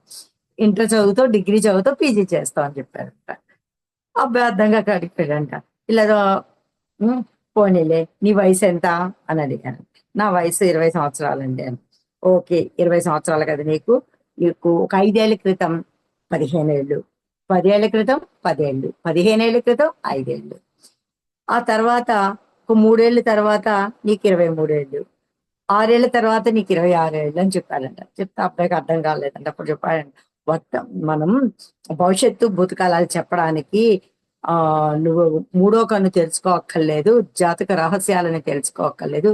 ఇంటర్ చదువుతావు, డిగ్రీ చదువుతావు, పీజీ చేస్తావు అని చెప్పారంట. అబ్బాయి అర్థంగాక అడిగాడంట. ఇలాగ హ్మ్. పోనీలే నీ వయసెంత అని అడిగాను. నా వయసు 20 సంవత్సరాలండి అని. ఓకే. 20 సంవత్సరాలు కదా నీకు. నీకు ఒక 5 ఏళ్ల క్రితం 15 ఏళ్ళు. 10 ఏళ్ల క్రితం 10 ఏళ్ళు. 15 ఏళ్ల క్రితం 5 ఏళ్ళు. ఆ తర్వాత ఒక 3 ఏళ్ల తర్వాత నీకు 23 ఏళ్ళు. 6 ఏళ్ల తర్వాత నీకు 26 ఏళ్ళు అని చెప్పాడంట. చెప్తే అబ్బాయికి అర్థం కాలేదంట. అప్పుడు చెప్పాడంట. మనం భవిష్యత్తు భూతకాలాలు చెప్పడానికి నువ్వు మూడో కన్ను తెరుచుకోక్కర్లేదు. జాతక రహస్యాలని తెలుసుకోక్కర్లేదు.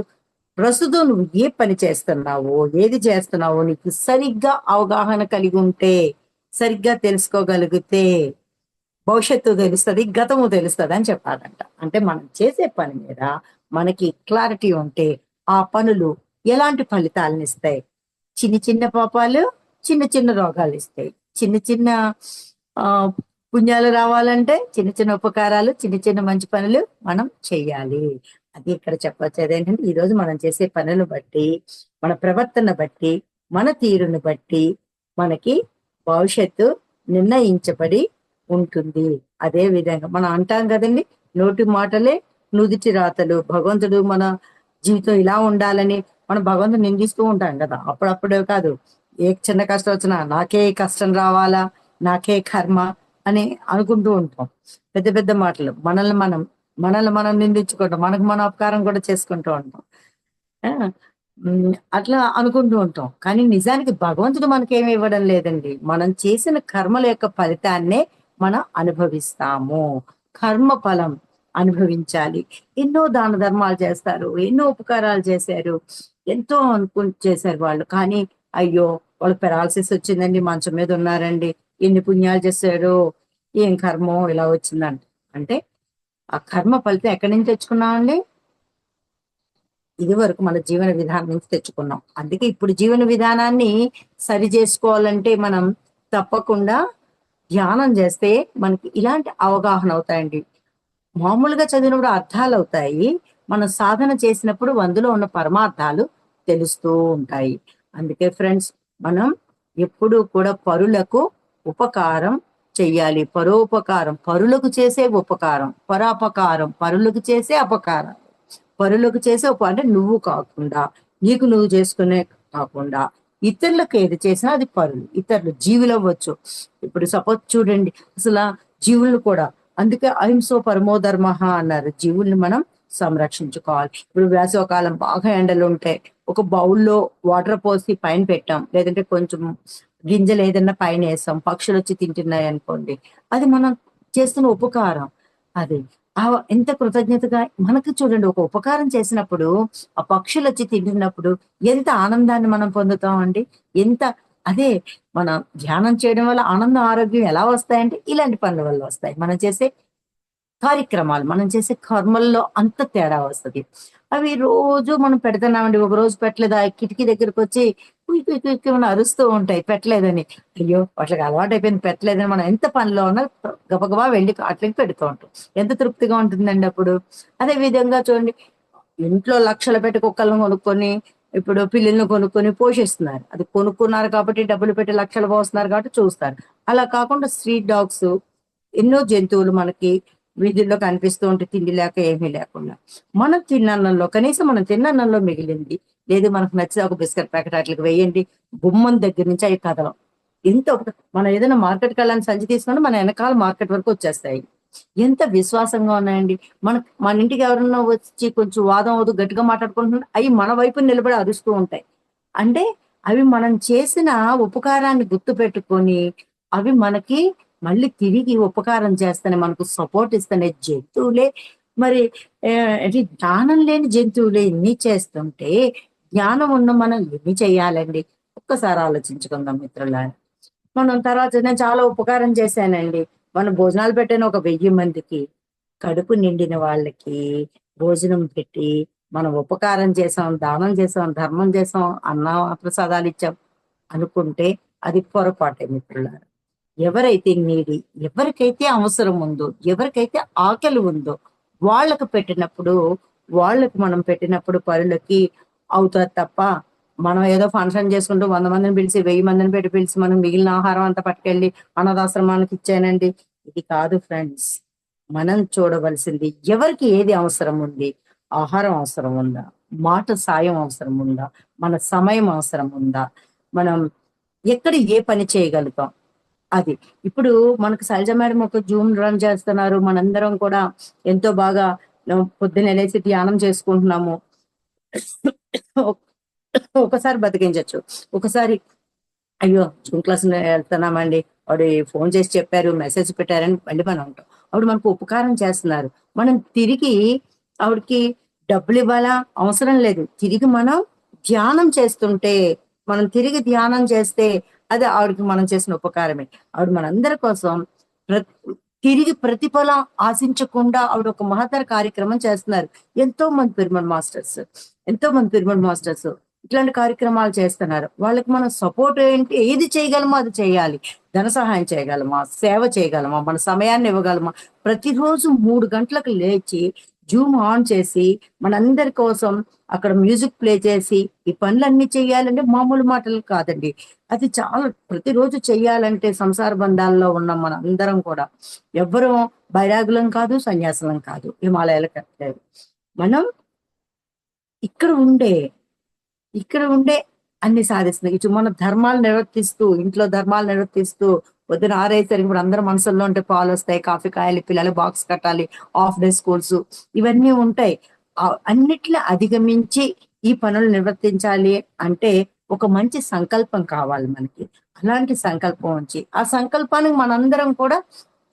ప్రస్తుతం నువ్వు ఏ పని చేస్తున్నావో, ఏది చేస్తున్నావో నీకు సరిగ్గా అవగాహన కలిగి ఉంటే, సరిగ్గా తెలుసుకోగలిగితే భవిష్యత్తు తెలుస్తది, గతము తెలుస్తదని చెప్పాడంట. అంటే మనం చేసే పని మీద మనకి క్లారిటీ ఉంటే, ఆ పనులు ఎలాంటి ఫలితాలనిస్తాయి. చిన్న చిన్న పాపాలు, చిన్న చిన్న రోగాలిస్తాయి. చిన్న చిన్న ఆహ్, పుణ్యాలు రావాలంటే చిన్న చిన్న ఉపకారాలు, చిన్న చిన్న మంచి పనులు మనం చెయ్యాలి. అది ఇక్కడ చెప్పొచ్చేదేంటంటే, ఈరోజు మనం చేసే పనులు బట్టి, మన ప్రవర్తన బట్టి, మన తీరును బట్టి మనకి భవిష్యత్తు నిర్ణయించబడి ఉంటుంది. అదే విధంగా మనం అంటాం గదండీ! నోటి మాటలే నుదిటి రాతలు. భగవంతుడు మన జీవితం ఇలా ఉండాలని మనం భగవంతుడిని నిందిస్తూ ఉంటాం గదా! అప్పుడప్పుడే కాదు. ఏ చిన్న కష్టం వచ్చినా నాకే ఈ కష్టం రావాలా? నాకే కర్మ అని అనుకుంటూ ఉంటాం. పెద్ద పెద్ద మాటలు. మనల్ని మనం మనల్ని మనం నిందించుకుంటాం, మనకు మన అపకారం కూడా చేసుకుంటూ ఉంటాం. ఆ! అట్లా అనుకుంటూ ఉంటాం. కానీ నిజానికి భగవంతుడు మనకేమి ఇవ్వడం లేదండి. మనం చేసిన కర్మల యొక్క ఫలితాన్నే మనం అనుభవిస్తాము. కర్మ ఫలం అనుభవించాలి. ఎన్నో దాన ధర్మాలు చేస్తారు. ఎన్నో ఉపకారాలు చేశారు. ఎంతో చేశారు వాళ్ళు. కానీ అయ్యో! వాళ్ళకి పెరాలిసిస్ వచ్చిందండి. మంచం మీద ఉన్నారండి. ఎన్ని పుణ్యాలు చేశారో, ఏం కర్మో ఇలా వచ్చిందంట. అంటే ఆ కర్మ ఫలితం ఎక్కడి నుంచి తెచ్చుకున్నామండి? ఇదివరకు మన జీవన విధానం నుంచి తెచ్చుకున్నాం. అందుకే ఇప్పుడు జీవన విధానాన్ని సరి చేసుకోవాలంటే మనం తప్పకుండా ధ్యానం చేస్తే మనకి ఇలాంటి అవగాహన అవుతాయండి. మామూలుగా చదివినప్పుడు అర్థాలవుతాయి. మనం సాధన చేసినప్పుడు అందులో ఉన్న పరమార్థాలు తెలుస్తూ ఉంటాయి. అందుకే ఫ్రెండ్స్, మనం ఎప్పుడూ కూడా పరులకు ఉపకారం చెయ్యాలి. పరోపకారం, పరులకు చేసే ఉపకారం. పరాపకారం, పరులకు చేసే అపకారం. పరులకు చేసే అంటే నువ్వు కాకుండా, నీకు నువ్వు చేసుకునే కాకుండా, ఇతరులకు ఏది చేసినా అది పరులు. ఇతరులు జీవులవ్వచ్చు. ఇప్పుడు సపోజ్ చూడండి, అసల జీవులను కూడా అందుకే అహింసో పరమో ధర్మః అన్నారు. జీవుల్ని మనం సంరక్షించుకోవాలి. ఇప్పుడు వేసవికాలం బాగా ఎండలు ఉంటాయి. ఒక బౌల్‌లో వాటర్ పోసి పైన పెట్టాం. లేదంటే కొంచెం గింజలు ఏదన్నా పైనేసాం. పక్షులొచ్చి తింటున్నాయనుకోండి. అది మనం చేస్తున్న ఉపకారం. అది. ఎంత కృతజ్ఞతగా మనకి చూడండి, ఒక ఉపకారం చేసినప్పుడు, ఆ పక్షులొచ్చి తింటున్నప్పుడు ఎంత ఆనందాన్ని మనం పొందుతామండి. ఎంత అదే మనం ధ్యానం చేయడం వల్ల ఆనందం, ఆరోగ్యం ఎలా వస్తాయంటే ఇలాంటి పనుల వల్ల వస్తాయి. మనం చేసే కార్యక్రమాలు, మనం చేసే కర్మల్లో అంత తేడా వస్తది. అవి రోజు మనం పెడుతున్నామండి. ఒక రోజు పెట్టలేదు, ఆ కిటికీ దగ్గరకొచ్చి కుయ్ కుయ్ కుయ్ కుయ్ అని అరుస్తూ ఉంటాయి పెట్టలేదని. అయ్యో! వాటిలికి అలవాటయిపోయింది పెట్టలేదని మనం ఎంత పనిలో ఉన్నా గబగబా వెళ్లి ఆటిలికి పెడుతూ ఉంటాం. ఎంత తృప్తిగా ఉంటుందండి అప్పుడు. అదే విధంగా చూడండి, ఇంట్లో లక్షలు పెట్టి కుక్కలను కొనుక్కొని, ఇప్పుడు పిల్లులను కొనుక్కొని పోషిస్తున్నారు. అది కొనుక్కున్నారు కాబట్టి, డబ్బులు పెట్టి లక్షలు పోస్తున్నారు కాబట్టి చూస్తారు. అలా కాకుండా స్ట్రీట్ డాగ్స్, ఎన్నో జంతువులు మనకి వీధుల్లో కనిపిస్తూ ఉంటాయి తిండి లేక ఏమీ లేకుండా. మనం తిన్నన్నంలో కనీసం మనం తిన్నన్నంలో మిగిలింది, లేదు మనకు నచ్చిన ఒక బిస్కెట్ ప్యాకెట్ ఆటిలకి వేయండి. గుమ్మం దగ్గర నుంచి అవి కదలం. ఎంత మనం ఏదైనా మార్కెట్‌కెళ్ళాలని సంచి తీసుకున్నా మన ఎనకాల మార్కెట్ వరకు వచ్చేస్తాయి. ఎంత విశ్వాసంగా ఉన్నాయండి. మన ఇంటికి ఎవరన్నా వచ్చి కొంచెం వాదం అవుతూ గట్టిగా మాట్లాడుకుంటున్నా అయి మన వైపున నిలబడి అరుస్తూ ఉంటాయి. అంటే అవి మనం చేసిన ఉపకారాన్ని గుర్తుపెట్టుకొని, అవి మనకి మళ్ళీ తిరిగి ఉపకారం చేస్తన్నాయి. మనకు సపోర్ట్ ఇస్తున్నాయి. జంతువులే మరి అది జ్ఞానం లేని జంతువులే ఇన్ని చేస్తుంటే, జ్ఞానం ఉన్న మనం ఎన్ని చేయాలండి? ఒక్కసారి ఆలోచించుకుందాం మిత్రులారా. మనం తర్వాత నేను చాలా ఉపకారం చేశానండి. మనం భోజనాలు పెట్టాను ఒక 1000 మందికి. కడుపు నిండిన వాళ్ళకి భోజనం పెట్టి, మనం ఉపకారం చేసాం, దానం చేసాం, ధర్మం చేసాం, అన్న ప్రసాదాలిచ్చాం అనుకుంటే అది పొరపాటే మిత్రులారా. ఎవరైతే నీడీ, ఎవరికైతే అవసరం ఉందో, ఎవరికైతే ఆకలి ఉందో వాళ్ళకి పెట్టినప్పుడు, వాళ్ళకి మనం పెట్టినప్పుడు పరులకి అవుతాది తప్ప, మనం ఏదో ఫంక్షన్ చేసుకుంటూ 100 మందిని పిలిచి, 1000 మందిని పిలిచి మనం మిగిలిన ఆహారం అంతా పట్టుకెళ్ళి అనాథాశ్రమానికి ఇచ్చానండి. ఇది కాదు ఫ్రెండ్స్. మనం చూడవలసింది ఎవరికి ఏది అవసరం ఉంది? ఆహారం అవసరం ఉందా? మాట సాయం అవసరం ఉందా? మన సమయం అవసరం ఉందా? మనం ఎక్కడ ఏ పని చేయగలుగుతాం? అది. ఇప్పుడు మనకు శైలజ మేడం ఒక జూమ్ రన్ చేస్తున్నారు. మనందరం కూడా ఎంతో బాగా పొద్దున్నే లేసి ధ్యానం చేసుకుంటున్నాము. ఒక్ ఒకసారి బతికించొచ్చు. ఒకసారి అయ్యో! జూమ్ క్లాస్ ఎళ్తున్నామండి. ఆవిడ ఫోను చేసి చెప్పారు, మెసేజ్ పెట్టారని మళ్ళీ మనం ఉంటాం. ఆవిడ మనకు ఉపకారం చేస్తున్నారు. మనం తిరిగి ఆవిడకి డబ్బులివ్వాలా? అవసరం లేదు. తిరిగి మనం ధ్యానం చేస్తుంటే, మనం తిరిగి ధ్యానం చేస్తే అది ఆవిడకి మనం చేసిన ఉపకారమే. ఆవిడ మనందరి కోసం ప్రత్ తిరిగి ప్రతిఫలం ఆశించకుండా ఆవిడ ఒక మహత్తర కార్యక్రమం చేస్తున్నారు. ఎంతో మంది పిరమిడ్ మాస్టర్స్ ఇట్లాంటి కార్యక్రమాలు చేస్తున్నారు. వాళ్ళకి మనం సపోర్ట్ ఏంటి, ఏది చేయగలమో అది చేయాలి. ధన సహాయం చేయగలమా? సేవ చేయగలమా? మన సమయాన్ని ఇవ్వగలమా? ప్రతిరోజు 3 గంటలకు లేచి జూమ్ ఆన్ చేసి మనందరి కోసం అక్కడ మ్యూజిక్ ప్లే చేసి ఈ పనులన్నీ చేయాలంటే మామూలు మాటలు కాదండి. అది చాలా ప్రతిరోజు చెయ్యాలంటే సంసార బంధాల్లో ఉన్న మనందరం కూడా ఎవ్వరం బైరాగులం కాదు, సన్యాసులం కాదు. హిమాలయాలకెక్కలేదు. మనం ఇక్కడ ఉండే ఇక్కడ ఉండే అన్ని సాధిస్తున్నాయి. ఇటు మన ధర్మాలు నిర్వర్తిస్తూ, ఇంట్లో ధర్మాలు నిర్వర్తిస్తూ, పొద్దున 6 అయ్యేసరికి ఇప్పుడు అందరి మనసుల్లో ఉంటే పాలు వస్తాయి, కాఫీ కాయాలి, పిల్లలు బాక్స్ కట్టాలి, హాఫ్ డే స్కూల్స్ ఇవన్నీ ఉంటాయి. అన్నిట్లో అధిగమించి ఈ పనులు నిర్వర్తించాలి అంటే ఒక మంచి సంకల్పం కావాలి మనకి. అలాంటి సంకల్పం ఉంచి ఆ సంకల్పానికి మనందరం కూడా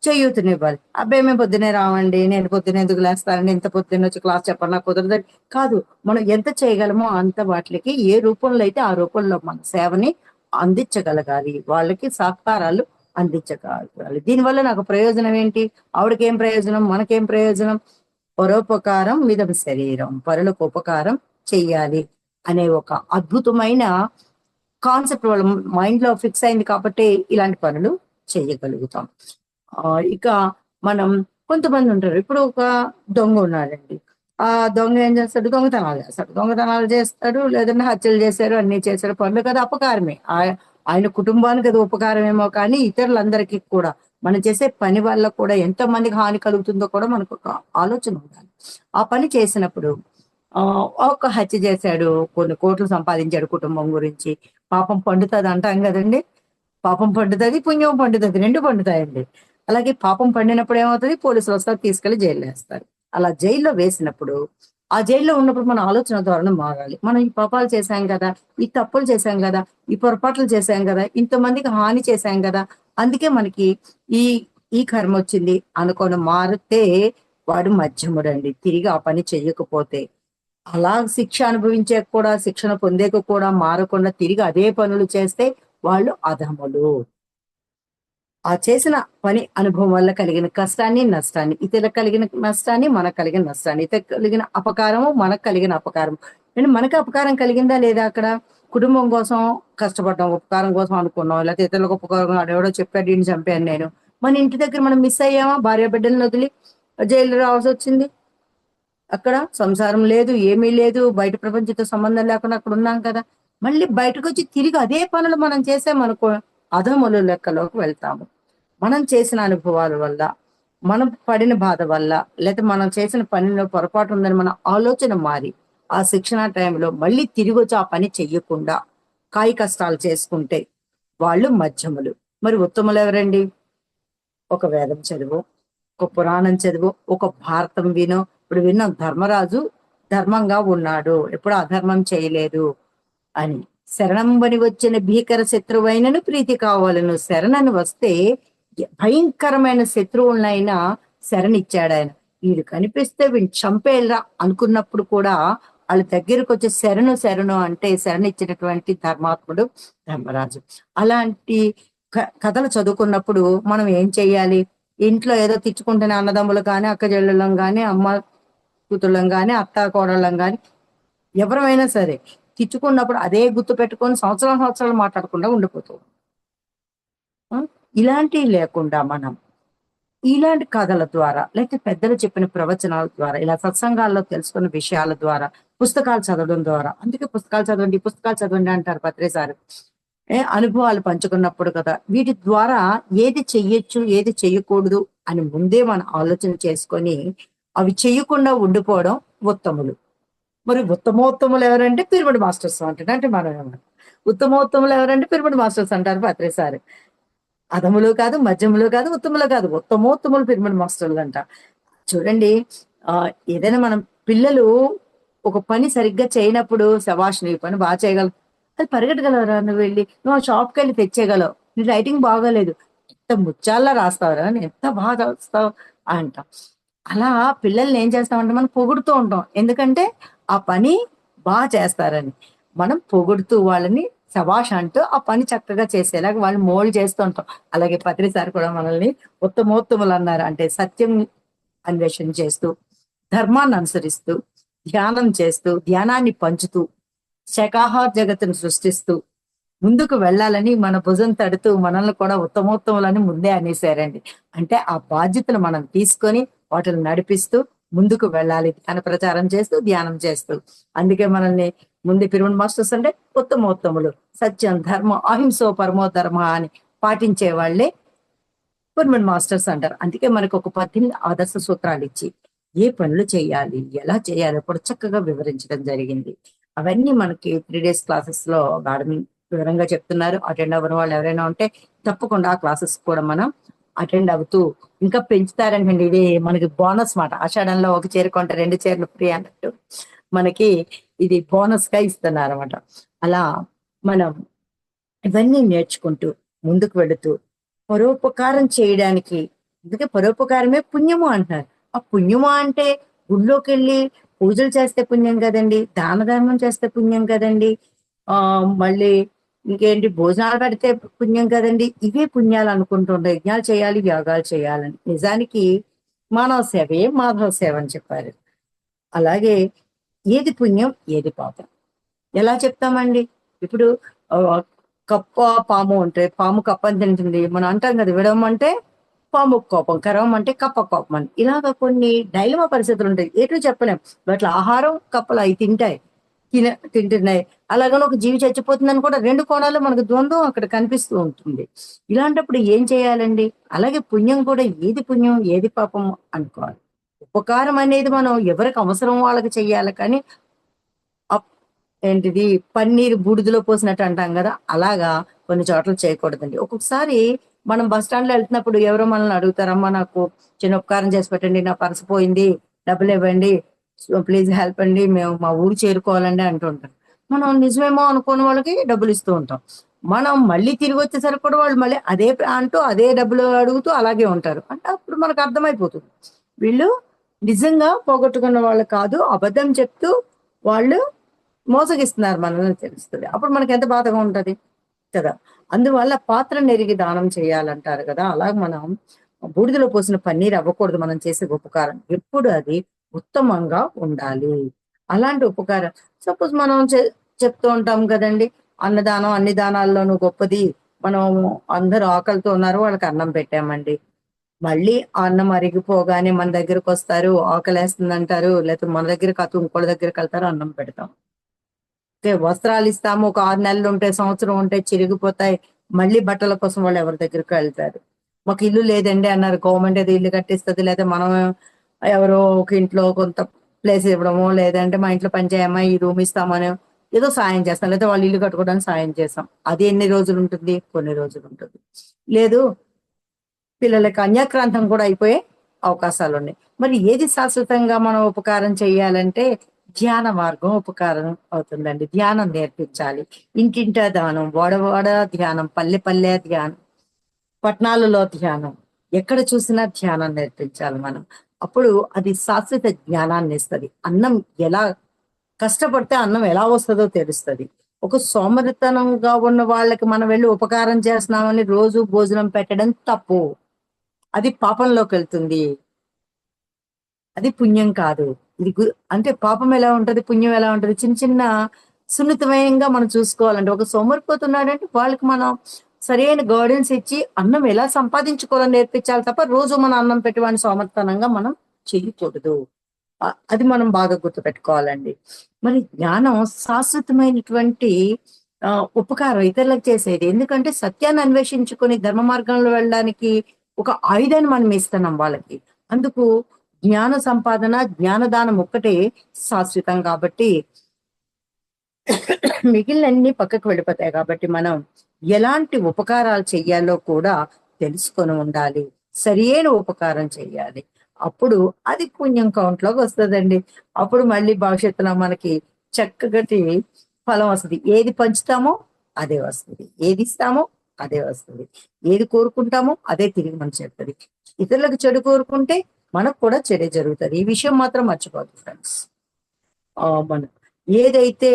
చేయూతనివ్వాలి. అబ్బాయి మేము పొద్దునే రావండి, నేను పొద్దున ఎందుకు లేస్తానండి, ఇంత పొద్దున్న వచ్చి క్లాస్ చెప్పండి నాకు కుదరదని కాదు. మనం ఎంత చేయగలమో అంత వాటికి ఏ రూపంలో అయితే ఆ రూపంలో మన సేవని అందించగలగాలి, వాళ్ళకి సహకారాలు అందించగలగాలి. దీనివల్ల నాకు ప్రయోజనం ఏంటి, ఆవిడకేం ప్రయోజనం, మనకేం ప్రయోజనం? పరోపకారం మిదం శరీరం, పరులకు ఉపకారం చెయ్యాలి అనే ఒక అద్భుతమైన కాన్సెప్ట్ వాళ్ళ మైండ్ లో ఫిక్స్ అయింది కాబట్టి ఇలాంటి పనులు చేయగలుగుతాం. ఇక మనం కొంతమంది ఉంటారు, ఇప్పుడు ఒక దొంగ ఉన్నాడండి, ఆ దొంగ ఏం చేస్తాడు, దొంగతనాలు చేస్తాడు, లేదంటే హత్యలు చేశారు, అన్ని చేశారు, పనులు కదా అపకారమే. ఆయన కుటుంబానికి అది ఉపకారమేమో కానీ ఇతరులందరికీ కూడా మనం చేసే పని వల్ల కూడా ఎంతో మందికి హాని కలుగుతుందో కూడా మనకు ఒక ఆలోచన ఉండాలి. ఆ పని చేసినప్పుడు ఒక హత్య చేశాడు, కొన్ని కోట్లు సంపాదించాడు కుటుంబం గురించి, పాపం పండుతుంది అంటాం కదండి. పాపం పండుతుంది, పుణ్యం పండుతుంది, రెండు పండుతాయండి. అలాగే పాపం పండినప్పుడు ఏమవుతుంది, పోలీసులు వస్తారు, తీసుకెళ్లి జైల్లో వేస్తారు. అలా జైల్లో వేసినప్పుడు ఆ జైల్లో ఉన్నప్పుడు మన ఆలోచన ధోరణి మారాలి. మనం ఈ పాపాలు చేశాం కదా, ఈ తప్పులు చేశాం కదా, ఈ పొరపాట్లు చేశాం కదా, ఇంతమందికి హాని చేశాం కదా, అందుకే మనకి ఈ ఈ కర్మ వచ్చింది అనుకొని మారితే వాడు మధ్యముడండి. తిరిగి ఆ పని చెయ్యకపోతే అలా శిక్ష అనుభవించే కూడా, శిక్షణ పొందేక కూడా మారకుండా తిరిగి అదే పనులు చేస్తే వాళ్ళు అధములు. ఆ చేసిన పని అనుభవం వల్ల కలిగిన కష్టాన్ని, నష్టాన్ని, ఇతరులకు కలిగిన నష్టాన్ని, మనకు కలిగిన నష్టాన్ని, ఇతరులకు కలిగిన అపకారము, మనకు కలిగిన అపకారం, అంటే మనకి అపకారం కలిగిందా లేదా అక్కడ? కుటుంబం కోసం కష్టపడ్డాం, ఉపకారం కోసం అనుకున్నాం, లేకపోతే ఇతరులకు ఉపకారం ఎవడో చెప్పాడు ఈయన చంపాను నేను, మన ఇంటి దగ్గర మనం మిస్ అయ్యామా, భార్య బిడ్డలను వదిలి జైలు రావాల్సి వచ్చింది. అక్కడ సంసారం లేదు, ఏమీ లేదు, బయట ప్రపంచంతో సంబంధం లేకుండా అక్కడ ఉన్నాం కదా. మళ్ళీ బయటకు వచ్చి తిరిగి అదే పనులు మనం చేసామనుకో అధములు లెక్కలోకి వెళ్తాము. మనం చేసిన అనుభవాల వల్ల, మనం పడిన బాధ వల్ల, లేకపోతే మనం చేసిన పనిలో పొరపాటు ఉందని మన ఆలోచన మారి ఆ శిక్షణ టైంలో మళ్ళీ తిరిగి వచ్చి ఆ పని చెయ్యకుండా కాయ కష్టాలు చేసుకుంటే వాళ్ళు మధ్యములు. మరి ఉత్తములు ఎవరండి? ఒక వేదం చదువు, ఒక పురాణం చదువు, ఒక భారతం విను. ఇప్పుడు విన్నాం, ధర్మరాజు ధర్మంగా ఉన్నాడు, ఎప్పుడు అధర్మం చేయలేదు అని. శరణంబని వచ్చిన భీకర శత్రువైనను ప్రీతి కావాలను, శరణని వస్తే భయంకరమైన శత్రువులనైనా శరణిచ్చాడు ఆయన. వీడు కనిపిస్తే వీడిని చంపేలా అనుకున్నప్పుడు కూడా వాళ్ళ దగ్గరకు వచ్చి శరణు శరణు అంటే శరణిచ్చినటువంటి ధర్మాత్ముడు ధర్మరాజు. అలాంటి కథలు చదువుకున్నప్పుడు మనం ఏం చెయ్యాలి? ఇంట్లో ఏదో తిట్టుకుంటున్న అన్నదమ్ములు కానీ, అక్క చెల్లెళ్ళం కానీ, అమ్మ కూతుళ్ళం కానీ, అత్త కోడళ్ళం కానీ, ఎవరైనా సరే తిట్టుకున్నప్పుడు అదే గుర్తు పెట్టుకొని సంవత్సరాలు మాట్లాడకుండా ఉండిపోతాం. ఇలాంటివి లేకుండా మనం ఇలాంటి కథల ద్వారా, లేకపోతే పెద్దలు చెప్పిన ప్రవచనాల ద్వారా, ఇలా సత్సంగాల్లో తెలుసుకున్న విషయాల ద్వారా, పుస్తకాలు చదవడం ద్వారా, అందుకే పుస్తకాలు చదవండి అంటారు పత్రిసారి. అనుభవాలు పంచుకున్నప్పుడు కదా, వీటి ద్వారా ఏది చెయ్యొచ్చు, ఏది చెయ్యకూడదు అని ముందే మనం ఆలోచన చేసుకొని అవి చెయ్యకుండా ఉండిపోవడం ఉత్తములు. మరి ఉత్తమోత్తములు ఎవరంటే పిరమిడ్ మాస్టర్స్ అంటారు. అంటే మనం ఉత్తమోత్తములు ఎవరంటే పిరమిడ్ మాస్టర్స్ అంటారు పత్రిసారి. అధములు కాదు, మధ్యములు కాదు, ఉత్తములు కాదు, ఉత్తమోత్తములు పిరమిడ్ మాస్టర్లు అంట. చూడండి, ఏదైనా మనం పిల్లలు ఒక పని సరిగ్గా చేయనప్పుడు శభాష్ నీ పని బాగా చేయగలవు, అది పరిగెట్టగలవరా, నువ్వు వెళ్ళి నువ్వు ఆ షాప్కి వెళ్ళి తెచ్చేయగలవు, నీ రైటింగ్ బాగోలేదు, ఎంత ముచ్చాల్లా రాస్తావురా, ఎంత బాగా రాస్తావు అంట. అలా పిల్లల్ని ఏం చేస్తామంటే మనం పొగుడుతూ ఉంటాం, ఎందుకంటే ఆ పని బాగా చేస్తారని. మనం పొగుడుతూ వాళ్ళని శభాష్ అంటూ ఆ పని చక్కగా చేసేలాగా వాళ్ళు మోల్డ్ చేస్తూ ఉంటాం. అలాగే పత్రిసారి కూడా మనల్ని ఉత్తమోత్తములు అన్నారు. అంటే సత్యం అన్వేషణ చేస్తూ, ధర్మాన్ని అనుసరిస్తూ, ధ్యానం చేస్తూ, ధ్యానాన్ని పంచుతూ, శాకాహార జగత్తును సృష్టిస్తూ ముందుకు వెళ్ళాలని మన భుజం తడుతూ మనల్ని కూడా ఉత్తమోత్తములని ముందే అనేసారండి. అంటే ఆ బాధ్యతను మనం తీసుకొని వాటిని నడిపిస్తూ ముందుకు వెళ్ళాలి, ధ్యాన ప్రచారం చేస్తూ, ధ్యానం చేస్తూ. అందుకే మనల్ని ముందు పిరమిడ్ మాస్టర్స్ అంటే ఉత్తమోత్తములు, సత్యం, ధర్మం, అహింసో పరమో ధర్మ అని పాటించే వాళ్ళే పిరమిడ్ మాస్టర్స్ అంటారు. అందుకే మనకు ఒక 18 ఆదర్శ సూత్రాలు ఇచ్చి ఏ పనులు చేయాలి, ఎలా చేయాలి కూడా చక్కగా వివరించడం జరిగింది. అవన్నీ మనకి 3 days క్లాసెస్ లో వివరంగా చెప్తున్నారు. అటెండ్ అవ్వని వాళ్ళు ఎవరైనా ఉంటే తప్పకుండా ఆ క్లాసెస్ కూడా మనం అటెండ్ అవుతూ ఇంకా పెంచుతారంటండి. ఇది మనకి బోనస్ మాట. ఆషాఢంలో ఒక చీర కొంటే 2 చీరలు ఫ్రీ అన్నట్టు మనకి ఇది బోనస్ గా ఇస్తున్నారన్నమాట. అలా మనం ఇవన్నీ నేర్చుకుంటూ ముందుకు వెళుతూ పరోపకారం చేయడానికి, అందుకే పరోపకారమే పుణ్యము అంటున్నారు. ఆ పుణ్యము అంటే గుళ్ళోకెళ్ళి పూజలు చేస్తే పుణ్యం కదండి, దాన ధర్మం చేస్తే పుణ్యం కదండి, మళ్ళీ ఇంకేంటి భోజనాలు పెడితే పుణ్యం కదండి. ఇవే పుణ్యాలు అనుకుంటుండే యజ్ఞాలు చేయాలి, యాగాలు చేయాలని. నిజానికి మానవ సేవే మాధవ సేవ అని చెప్పారు. అలాగే ఏది పుణ్యం ఏది పాపం ఎలా చెప్తామండి? ఇప్పుడు కప్ప పాము ఉంటే పాము కప్పని తింటుంది. మనం అంటాం కదా, విడవమంటే పాముకు కోపం, కరవమంటే కప్ప కోపం అని. ఇలాగ కొన్ని డైలమా పరిస్థితులు ఉంటాయి. ఎటు చెప్పలేం. వాటి ఆహారం కప్పలు అవి తింటాయి, తింటున్నాయి. అలాగని ఒక జీవి చచ్చిపోతుందని కూడా 2 కోణాలు మనకు ద్వంద్వం అక్కడ కనిపిస్తూ ఉంటుంది. ఇలాంటప్పుడు ఏం చేయాలండి? అలాగే పుణ్యం కూడా ఏది పుణ్యం ఏది పాపం అనుకోవాలి. ఉపకారం అనేది మనం ఎవరికి అవసరం వాళ్ళకి చెయ్యాలి కానీ అప్ ఏంటిది పన్నీరు బూడిదలో పోసినట్టు అంటాం కదా, అలాగా కొన్ని చోట్ల చేయకూడదండి. ఒక్కొక్కసారి మనం బస్ స్టాండ్ లో వెళ్తున్నప్పుడు ఎవరో మనల్ని అడుగుతారమ్మా నాకు చిన్న ఉపకారం చేసి పెట్టండి, నా పర్సు పోయింది, డబ్బులు ఇవ్వండి, ప్లీజ్ హెల్ప్ అండి, మేము మా ఊరు చేరుకోవాలండి అంటుంటాం. మనం నిజమేమో అనుకోని వాళ్ళకి డబ్బులు ఇస్తూ ఉంటాం. మనం మళ్ళీ తిరిగి వచ్చేసరికి కూడా వాళ్ళు మళ్ళీ అదే అంటూ అదే డబ్బులు అడుగుతూ అలాగే ఉంటారు. అంటే అప్పుడు మనకు అర్థమైపోతుంది వీళ్ళు నిజంగా పోగొట్టుకున్న వాళ్ళు కాదు, అబద్ధం చెప్తూ వాళ్ళు మోసగిస్తున్నారు మనల్ని తెలుస్తుంది. అప్పుడు మనకి ఎంత బాధగా ఉంటది కదా. అందువల్ల పాత్ర నెరిగి దానం చేయాలంటారు కదా. అలాగ మనం బూడిదలో పోసిన పన్నీర్ అవ్వకూడదు మనం చేసే ఉపకారం. ఎప్పుడు అది ఉత్తమంగా ఉండాలి. అలాంటి ఉపకారం సపోజ్ మనం చెప్తూ ఉంటాం కదండి, అన్నదానం అన్ని దానాల్లోనూ గొప్పది. మనం అందరూ ఆకలితో ఉన్నారు, వాళ్ళకి అన్నం పెట్టామండి. మళ్ళీ ఆ అన్నం అరిగిపోగానే మన దగ్గరకు వస్తారు, ఆకలేస్తుంది అంటారు, లేకపోతే మన దగ్గర కాదు ఇంకోళ్ళ దగ్గరికి వెళ్తారు, అన్నం పెడతాం. వస్త్రాలు ఇస్తాము, ఒక 6 నెలలు ఉంటాయి, సంవత్సరం ఉంటాయి, చిరిగిపోతాయి. మళ్ళీ బట్టల కోసం వాళ్ళు ఎవరి దగ్గరికి వెళ్తారు. మాకు ఇల్లు లేదండి అన్నారు, గవర్నమెంట్ ఏదో ఇల్లు కట్టిస్తుంది, లేదా మనం ఎవరో ఒక ఇంట్లో కొంత ప్లేస్ ఇవ్వడమో, లేదంటే మా ఇంట్లో పని చేయమ్మా ఈ రూమ్ ఇస్తామని ఏదో సాయం చేస్తాం, లేదా వాళ్ళు ఇల్లు కట్టుకోవడానికి సాయం చేస్తాం. అది ఎన్ని రోజులు ఉంటుంది? కొన్ని రోజులు ఉంటుంది. లేదు, పిల్లలకి అన్యాక్రాంతం కూడా అయిపోయే అవకాశాలు ఉన్నాయి. మరి ఏది శాశ్వతంగా మనం ఉపకారం చేయాలంటే ధ్యాన మార్గం ఉపకారం అవుతుందండి. ధ్యానం నేర్పించాలి. ఇంటింటా దానం, వాడవాడ ధ్యానం, పల్లె పల్లె ధ్యానం, పట్టణాలలో ధ్యానం, ఎక్కడ చూసినా ధ్యానం నేర్పించాలి మనం. అప్పుడు అది శాశ్వత జ్ఞానాన్ని ఇస్తుంది. అన్నం ఎలా కష్టపడితే అన్నం ఎలా వస్తుందో తెలుస్తుంది. ఒక సోమరితనంగా ఉన్న వాళ్ళకి మనం వెళ్ళి ఉపకారం చేస్తున్నామని రోజు భోజనం పెట్టడం తప్పు. అది పాపంలోకి వెళ్తుంది. అది పుణ్యం కాదు. ఇది అంటే పాపం ఎలా ఉంటది, పుణ్యం ఎలా ఉంటది, చిన్న చిన్న సున్నితమయంగా మనం చూసుకోవాలంటే ఒక సోమరిపోతున్నాడంటే వాళ్ళకి మనం సరైన గైడెన్స్ ఇచ్చి అన్నం ఎలా సంపాదించుకోవాలని నేర్పించాలి తప్ప రోజు మన అన్నం పెట్టి వాడిని సోమర్తనంగా మనం చేయకూడదు. అది మనం బాగా గుర్తుపెట్టుకోవాలండి. మరి జ్ఞానం శాశ్వతమైనటువంటి ఉపకారం ఇతరులకు చేసేది. ఎందుకంటే సత్యాన్ని అన్వేషించుకొని ధర్మ మార్గంలో వెళ్ళడానికి ఒక ఆయుధాన్ని మనం ఇస్తున్నాం వాళ్ళకి. అందుకు జ్ఞాన సంపాదన, జ్ఞానదానం ఒక్కటే శాశ్వతం కాబట్టి మిగిలినన్ని పక్కకు వెళ్ళిపోతాయి. కాబట్టి మనం ఎలాంటి ఉపకారాలు చెయ్యాలో కూడా తెలుసుకొని ఉండాలి. సరియైన ఉపకారం చెయ్యాలి. అప్పుడు అది పుణ్యం కౌంట్లోకి వస్తుందండి. అప్పుడు మళ్ళీ భవిష్యత్తులో మనకి చక్కటి ఫలం వస్తుంది. ఏది పంచుతామో అదే వస్తుంది, ఏది ఇస్తామో అదే వస్తుంది, ఏది కోరుకుంటామో అదే తిరిగి మనం చెప్తుంది. ఇతరులకు చెడు కోరుకుంటే మనకు కూడా చెడే జరుగుతుంది. ఈ విషయం మాత్రం మర్చిపోదు ఫ్రెండ్స్. మనం ఏదైతే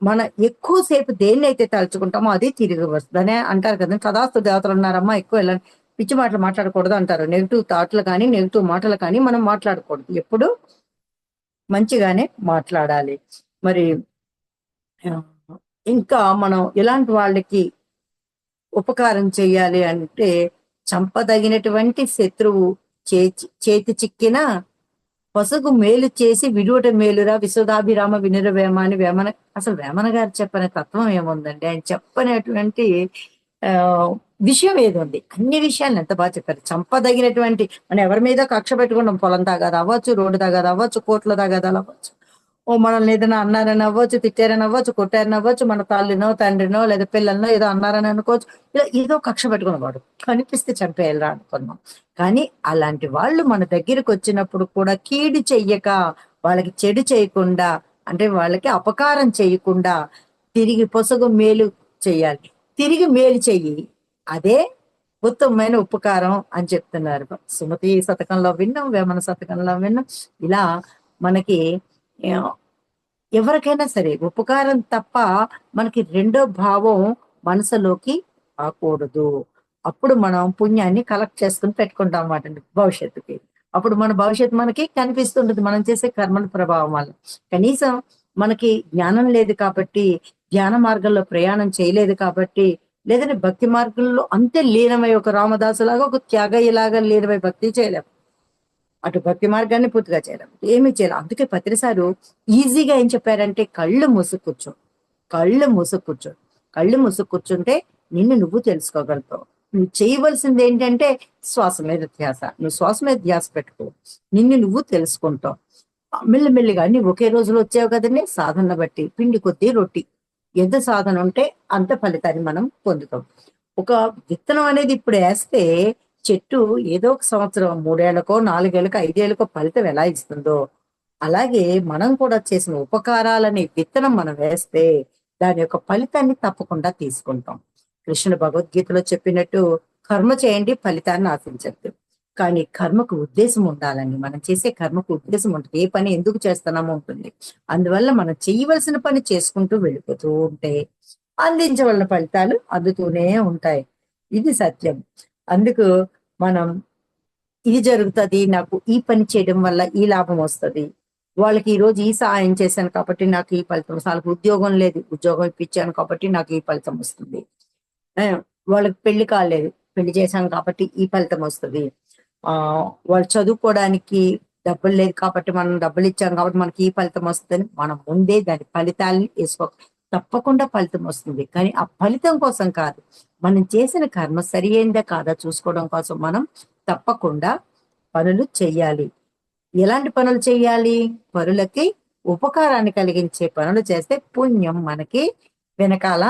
మన ఎక్కువసేపు దేన్నైతే తలుచుకుంటామో అది తిరిగి వస్తుందనే అంటారు కదా. తదాస్తు దేవతలు ఉన్నారమ్మా, ఎక్కువ ఇలా పిచ్చి మాటలు మాట్లాడకూడదు అంటారు. నెగిటివ్ థాట్లు కానీ నెగిటివ్ మాటలు కానీ మనం మాట్లాడకూడదు. ఎప్పుడు మంచిగానే మాట్లాడాలి. మరి ఆ, ఇంకా మనం ఇలాంటి వాళ్ళకి ఉపకారం చేయాలి అంటే చంపదగినటువంటి శత్రువు చేతి చిక్కిన పసుగు మేలు చేసి విడువట మేలురా విశ్వదాభిరామ వినురవేమ అని వేమన, అసలు వేమన గారు చెప్పని తత్వం ఏముందండి? ఆయన చెప్పనేటువంటి ఆ విషయం ఏది ఉంది? అన్ని విషయాలను ఎంత బాగా చెప్పారు. చంపదగినటువంటి మనం ఎవరి మీద కక్ష పెట్టుకుంటాం, పొలం తాగదు అవ్వచ్చు, రోడ్డు తాగదు అవ్వచ్చు, కోట్ల తాగదు అవ్వచ్చు, ఓ మనల్ని ఏదైనా అన్నారని అవ్వచ్చు, తిట్టారని అవ్వచ్చు, కొట్టారని అవ్వచ్చు, మన తల్లినో తండ్రినో లేదా పిల్లలనో ఏదో అన్నారని అనుకోవచ్చు. ఇలా ఏదో కక్ష పెట్టుకున్నవాడు కనిపిస్తే చంపేయాలిరా అనుకున్నాం. కానీ అలాంటి వాళ్ళు మన దగ్గరికి వచ్చినప్పుడు కూడా కీడు చెయ్యక, వాళ్ళకి చెడు చేయకుండా, అంటే వాళ్ళకి అపకారం చేయకుండా తిరిగి పొసగు మేలు చెయ్యాలి. తిరిగి మేలు చెయ్యి, అదే ఉత్తమమైన ఉపకారం అని చెప్తున్నారు. సుమతి శతకంలో విన్నాం, వేమన శతకంలో విన్నాం. ఇలా మనకి ఆ, ఎవరికైనా సరే ఉపకారం తప్ప మనకి రెండో భావం మనసులోకి రాకూడదు. అప్పుడు మనం పుణ్యాన్ని కలెక్ట్ చేసుకుని పెట్టుకుంటాం అన్నమాట భవిష్యత్తుకి. అప్పుడు మన భవిష్యత్తు మనకి కనిపిస్తుంటది మనం చేసే కర్మల ప్రభావం వల్ల. కనీసం మనకి జ్ఞానం లేదు కాబట్టి, ధ్యాన మార్గంలో ప్రయాణం చేయలేదు కాబట్టి, లేదంటే భక్తి మార్గంలో అంతే లీనమై ఒక రామదాసులాగా, ఒక త్యాగయ్యలాగా లీనమై భక్తి చేయలేం. అటు భక్తి మార్గాన్ని పూర్తిగా చేయలేం. ఏమీ చేయలేం. అందుకే పత్రిసారు ఈజీగా ఏం చెప్పారంటే కళ్ళు మూసుకు కూర్చో. కళ్ళు మూసుకు కూర్చో. కళ్ళు మూసుకు కూర్చుంటే నిన్ను నువ్వు తెలుసుకోగలుగుతావు. నువ్వు చేయవలసింది ఏంటంటే శ్వాస మీద ధ్యాస. నువ్వు శ్వాస మీద ధ్యాస పెట్టుకో. నిన్ను నువ్వు తెలుసుకుంటావు. మెల్లిమెల్లిగా నువ్వు ఒకే రోజులో వచ్చావు కదండి, సాధన బట్టి పిండి కొద్దీ రొట్టి. ఎంత సాధన ఉంటే అంత ఫలితాన్ని మనం పొందుతాం. ఒక విత్తనం అనేది ఇప్పుడు వేస్తే చెట్టు ఏదో ఒక సంవత్సరం 3 ఏళ్లకో 4 ఏళ్లకో 5 ఏళ్లకో ఫలితం ఎలా ఇస్తుందో, అలాగే మనం కూడా చేసిన ఉపకారాలని విత్తనం మనం వేస్తే దాని యొక్క ఫలితాన్ని తప్పకుండా తీసుకుంటాం. కృష్ణుడు భగవద్గీతలో చెప్పినట్టు కర్మ చేయండి, ఫలితాన్ని ఆశించద్దు. కానీ కర్మకు ఉద్దేశం ఉండాలండి. మనం చేసే కర్మకు ఉద్దేశం ఉంటుంది. ఏ పని ఎందుకు చేస్తున్నామో ఉంటుంది. అందువల్ల మనం చేయవలసిన పని చేసుకుంటూ వెళ్ళిపోతూ ఉంటే అందించవలసిన ఫలితాలు అందుతూనే ఉంటాయి. ఇది సత్యం. అందుకు మనం ఇది జరుగుతది, నాకు ఈ పని చేయడం వల్ల ఈ లాభం వస్తది. వాళ్ళకి ఈ రోజు ఈ సహాయం చేశాను కాబట్టి నాకు ఈ ఫలితం వస్తుంది. వాళ్ళకి ఉద్యోగం లేదు, ఉద్యోగం ఇప్పించాను కాబట్టి నాకు ఈ ఫలితం వస్తుంది. ఆ, వాళ్ళకి పెళ్లి కాలేదు, పెళ్లి చేశాను కాబట్టి ఈ ఫలితం వస్తుంది. ఆ వాళ్ళు చదువుకోవడానికి డబ్బులు లేదు కాబట్టి మనం డబ్బులు ఇచ్చాం కాబట్టి మనకి ఈ ఫలితం వస్తుందని మనం ముందే దాని ఫలితాలని వేసుకో. తప్పకుండా ఫలితం వస్తుంది. కానీ ఆ ఫలితం కోసం కాదు, మనం చేసిన కర్మ సరి అయిందా కాదా చూసుకోవడం కోసం మనం తప్పకుండా పనులు చెయ్యాలి. ఎలాంటి పనులు చెయ్యాలి? పరులకి ఉపకారాన్ని కలిగించే పనులు చేస్తే పుణ్యం మనకి వెనకాల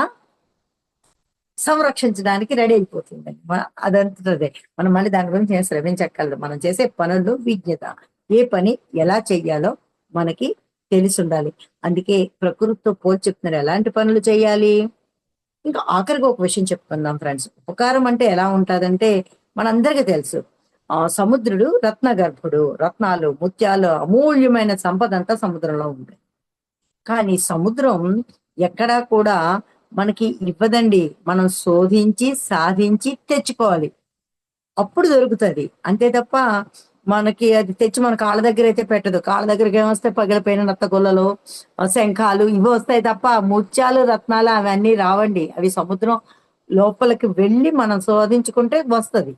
సంరక్షించడానికి రెడీ అయిపోతుందండి. అదంతదే. మనం మళ్ళీ దాని గురించి ఏం శ్రమించక్కర్లేదు. మనం చేసే పనుల్లో విజ్ఞత, ఏ పని ఎలా చెయ్యాలో మనకి తెలిసి ఉండాలి. అందుకే ప్రకృతితో పోల్చి చెప్తున్నారు ఎలాంటి పనులు చేయాలి. ఇంకా ఆఖరికి ఒక విషయం చెప్పుకుందాం ఫ్రెండ్స్. ఉపకారం అంటే ఎలా ఉంటదంటే మనందరికీ తెలుసు. సముద్రుడు రత్న గర్భుడు. రత్నాలు, ముత్యాలు, అమూల్యమైన సంపద అంతా సముద్రంలో ఉంది. కానీ సముద్రం ఎక్కడా కూడా మనకి ఇవ్వదండి. మనం శోధించి సాధించి తెచ్చుకోవాలి. అప్పుడు దొరుకుతది. అంతే తప్ప మనకి అది తెచ్చి మన కాళ్ళ దగ్గర అయితే పెట్టదు. కాళ్ళ దగ్గరికి ఏమొస్తాయి? పగిలిపోయిన నత్త గుల్లలు, శంఖాలు ఇవి వస్తాయి తప్ప ముత్యాలు, రత్నాలు అవన్నీ రావండి. అవి సముద్రం లోపలికి వెళ్ళి మనం శోధించుకుంటే వస్తది.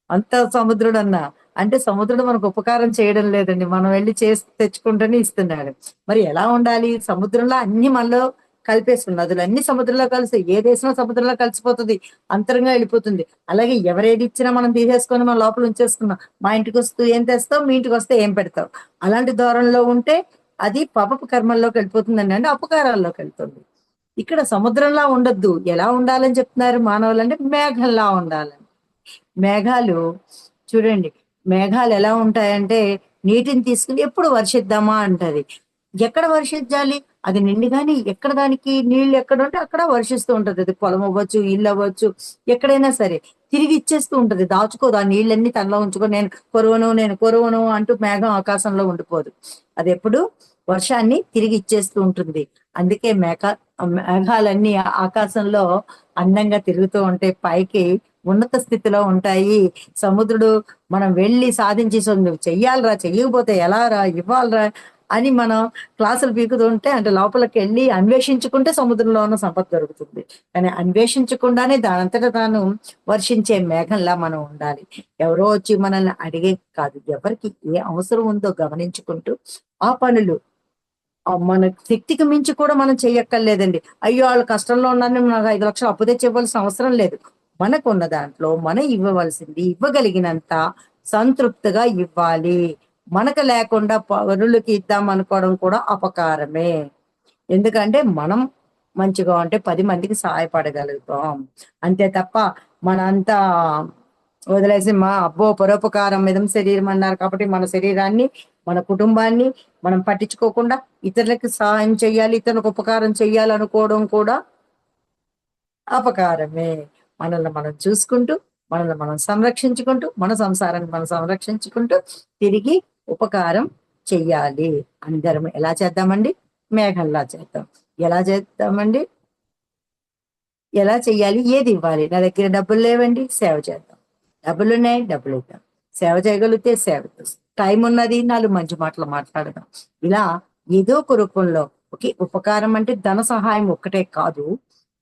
అంత సముద్రుడన్నా. అంటే సముద్రుడు మనకు ఉపకారం చేయడం లేదండి. మనం వెళ్ళి చేసి తెచ్చుకుంటేనే ఇస్తున్నాడు. మరి ఎలా ఉండాలి? సముద్రంలో అన్ని మనలో కలిపేసుకున్నాం. నదులన్నీ సముద్రంలో కలిసి ఏ దేశంలో సముద్రంలో కలిసిపోతుంది. అంతరంగా వెళ్ళిపోతుంది. అలాగే ఎవరేది ఇచ్చినా మనం తీసేసుకొని మన లోపల ఉంచేసుకున్నాం. మా ఇంటికి వస్తూ ఏం తెస్తావు, మీ ఇంటికి వస్తే ఏం పెడతావు. అలాంటి ధోరణిలో ఉంటే అది పాపపు కర్మల్లోకి వెళ్ళిపోతుందండి. అంటే అపకారాల్లోకి వెళ్తుంది. ఇక్కడ సముద్రంలా ఉండొద్దు. ఎలా ఉండాలని చెప్తున్నారు మానవులంటే మేఘంలా ఉండాలని. మేఘాలు చూడండి, మేఘాలు ఎలా ఉంటాయంటే నీటిని తీసుకుని ఎప్పుడు వర్షిద్దామా అంటది. ఎక్కడ వర్షించాలి? అది నిండుగాని ఎక్కడ దానికి నీళ్లు ఎక్కడ ఉంటే అక్కడ వర్షిస్తూ ఉంటది. అది పొలం అవ్వచ్చు, ఇల్లు అవ్వచ్చు, ఎక్కడైనా సరే తిరిగి ఇచ్చేస్తూ ఉంటది. దాచుకోదు. ఆ నీళ్ళన్నీ తనలో ఉంచుకొని నేను కొరువను అంటూ మేఘం ఆకాశంలో ఉండిపోదు. అది ఎప్పుడు వర్షాన్ని తిరిగి ఇచ్చేస్తూ ఉంటుంది. అందుకే మేఘాలన్నీ ఆకాశంలో అందంగా తిరుగుతూ ఉంటాయి. పైకి ఉన్నత స్థితిలో ఉంటాయి. సముద్రుడు మనం వెళ్ళి సాధించి నువ్వు చెయ్యాలిరా, చెయ్యకపోతే ఎలా రా, ఇవ్వాలిరా అని మనం క్లాసులు పీకుతూ ఉంటే, అంటే లోపలికి వెళ్ళి అన్వేషించుకుంటే సముద్రంలో ఉన్న సంపద దొరుకుతుంది. కానీ అన్వేషించకుండానే దానంతటా తాను వర్షించే మేఘంలా మనం ఉండాలి. ఎవరో వచ్చి మనల్ని అడిగే కాదు, ఎవరికి ఏ అవసరం ఉందో గమనించుకుంటూ ఆ పనులు మన శక్తికి మించి కూడా మనం చెయ్యక్కర్లేదండి. అయ్యో వాళ్ళు కష్టంలో ఉన్నారని నాకు 5 లక్షలు అప్పు తెచ్చి ఇవ్వాల్సిన అవసరం లేదు. మనకున్న దాంట్లో మనం ఇవ్వవలసింది ఇవ్వగలిగినంత సంతృప్తిగా ఇవ్వాలి. మనకు లేకుండా పరులకి ఇద్దాం అనుకోవడం కూడా అపకారమే. ఎందుకంటే మనం మంచిగా ఉంటే 10 మందికి సహాయపడగలుగుతాం. అంతే తప్ప మనంతా వదిలేసి అబ్బో పరోపకారం మిదం శరీరం అన్నారు కాబట్టి మన శరీరాన్ని, మన కుటుంబాన్ని మనం పట్టించుకోకుండా ఇతరులకి సహాయం చేయాలి, ఇతరులకు ఉపకారం చేయాలనుకోవడం కూడా అపకారమే. మనల్ని మనం చూసుకుంటూ, మనల్ని మనం సంరక్షించుకుంటూ, మన సంసారాన్ని మనం సంరక్షించుకుంటూ తిరిగి ఉపకారం చెయ్యాలి. అందరం ఎలా చేద్దామండి? మేఘంలా చేద్దాం. ఎలా చేద్దామండి? ఎలా చెయ్యాలి? ఏది ఇవ్వాలి? నా దగ్గర డబ్బులు లేవండి, సేవ చేద్దాం. డబ్బులున్నాయి, డబ్బులిద్దాం. సేవ చేయగలిగితే సేవ చేస్తాం. టైం ఉన్నది, 4 మంచి మాటలు మాట్లాడదాం. ఇలా ఏదో ఒక రూపంలో ఓకే. ఉపకారం అంటే ధన సహాయం ఒక్కటే కాదు.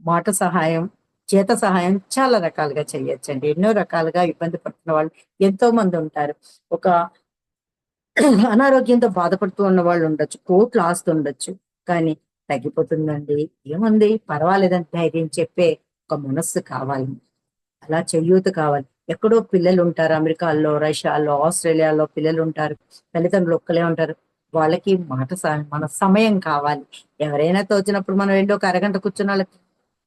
మాట సహాయం, చేత సహాయం చాలా రకాలుగా చేయొచ్చండి. ఎన్నో రకాలుగా ఇబ్బంది పడుతున్న వాళ్ళు ఎంతో మంది ఉంటారు. ఒక అనారోగ్యంతో బాధపడుతూ ఉన్న వాళ్ళు ఉండొచ్చు. కోట్లు ఆస్తి ఉండొచ్చు. కానీ తగ్గిపోతుందండి. ఏముంది పర్వాలేదని ధైర్యం చెప్పే ఒక మనస్సు కావాలి. అలా చేయూత కావాలి. ఎక్కడో పిల్లలు ఉంటారు. అమెరికాలో, రష్యాలో, ఆస్ట్రేలియాలో పిల్లలు ఉంటారు. తల్లిదండ్రులు ఒక్కలే ఉంటారు. వాళ్ళకి మాట మన సమయం కావాలి. ఎవరైనా తోచినప్పుడు మనం వెళ్ళి ఒక అరగంట కూర్చున్న వాళ్ళకి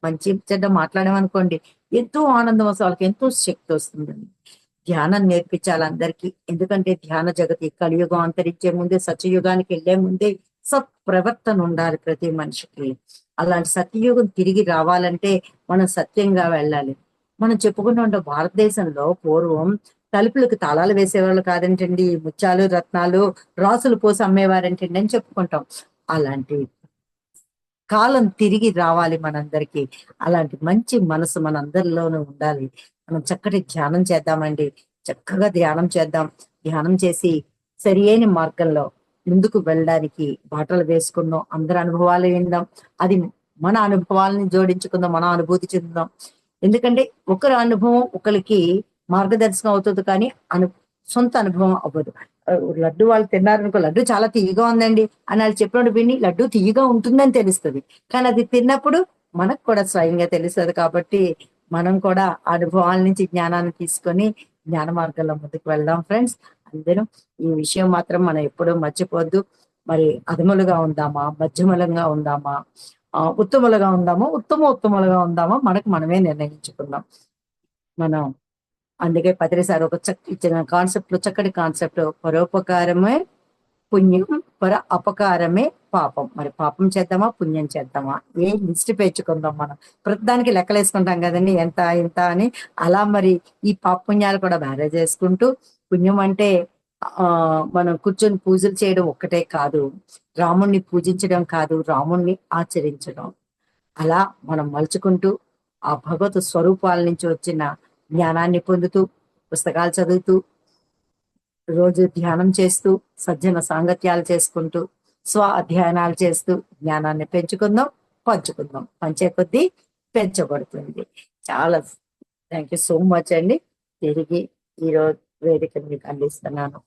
మంచి చెడ్డ మాట్లాడామనుకోండి, ఎంతో ఆనందం వస్తుంది. వాళ్ళకి ఎంతో శక్తి వస్తుందండి. ధ్యానం నేర్పించాలి అందరికీ. ఎందుకంటే ధ్యాన జగతి కలియుగం అంతరించే ముందే, సత్యయుగానికి వెళ్లే ముందే సత్ప్రవర్తన ఉండాలి ప్రతి మనిషికి. అలాంటి సత్యయుగం తిరిగి రావాలంటే మనం సత్యంగా వెళ్ళాలి. మనం చెప్పుకుంటూ ఉంటాం భారతదేశంలో పూర్వం తలుపులకు తాళాలు వేసేవాళ్ళు కాదంటండి, ముత్యాలు రత్నాలు రాసులు పోసి అమ్మేవారంటండి అని చెప్పుకుంటాం. అలాంటి కాలం తిరిగి రావాలి మనందరికీ. అలాంటి మంచి మనసు మనందరిలోనూ ఉండాలి. మనం చక్కటి ధ్యానం చేద్దామండి. చక్కగా ధ్యానం చేద్దాం. ధ్యానం చేసి సరి అయిన మార్గంలో ముందుకు వెళ్ళడానికి బాటలు వేసుకుందాం. అందరి అనుభవాలు విందాం. అది మన అనుభవాలని జోడించుకుందాం. మన అనుభూతి చెందుదాం. ఎందుకంటే ఒకరి అనుభవం ఒకరికి మార్గదర్శకం అవుతుంది కానీ సొంత అనుభవం అవ్వదు. లడ్డు వాళ్ళు తిన్నారనుకో, లడ్డు చాలా తీయగా ఉందండి అని వాళ్ళు చెప్పినప్పుడు విని లడ్డు తీయగా ఉంటుందని తెలుస్తుంది. కానీ అది తిన్నప్పుడు మనకు కూడా స్వయంగా తెలుస్తుంది. కాబట్టి మనం కూడా ఆ అనుభవాల నుంచి జ్ఞానాన్ని తీసుకొని జ్ఞాన మార్గంలో ముందుకు వెళ్దాం ఫ్రెండ్స్. అందరం ఈ విషయం మాత్రం మనం ఎప్పుడూ మర్చిపోవద్దు. మరి అధములుగా ఉందామా, మధ్యములంగా ఉందామా, ఉత్తములుగా ఉందామా, ఉత్తములుగా ఉందామా మనకు మనమే నిర్ణయించుకుందాం. మనం అందుకే పత్రిసారి ఒక ఇచ్చిన కాన్సెప్ట్ లో చక్కటి కాన్సెప్ట్, పరోపకారమే పుణ్యం, అపకారమే పాపం. మరి పాపం చేద్దామా, పుణ్యం చేద్దామా, ఏ లిస్ట్ పెంచుకుందాం. మనం ప్రతిదానికి లెక్కలేసుకుంటాం కదండి, ఎంత ఇంత అని. అలా మరి ఈ పాప పుణ్యాలు కూడా మేనేజ్ చేసుకుంటూ, పుణ్యం అంటే మనం కూర్చొని పూజలు చేయడం ఒక్కటే కాదు, రాముణ్ణి పూజించడం కాదు, రాముణ్ణి ఆచరించడం. అలా మనం మలుచుకుంటూ ఆ భగవత్ స్వరూపాల నుంచి వచ్చిన జ్ఞానాన్ని పొందుతూ, పుస్తకాలు చదువుతూ, రోజు ధ్యానం చేస్తూ, సజ్జన సాంగత్యాలు చేసుకుంటూ, స్వ అధ్యయనాలు చేస్తూ జ్ఞానాన్ని పెంచుకుందాం, పంచుకుందాం. పంచే కొద్దీ పెంచబడుతుంది. చాలా థ్యాంక్ యూ సో మచ్ అండి. తిరిగి ఈరోజు వేదిక మీకు అందిస్తున్నాను.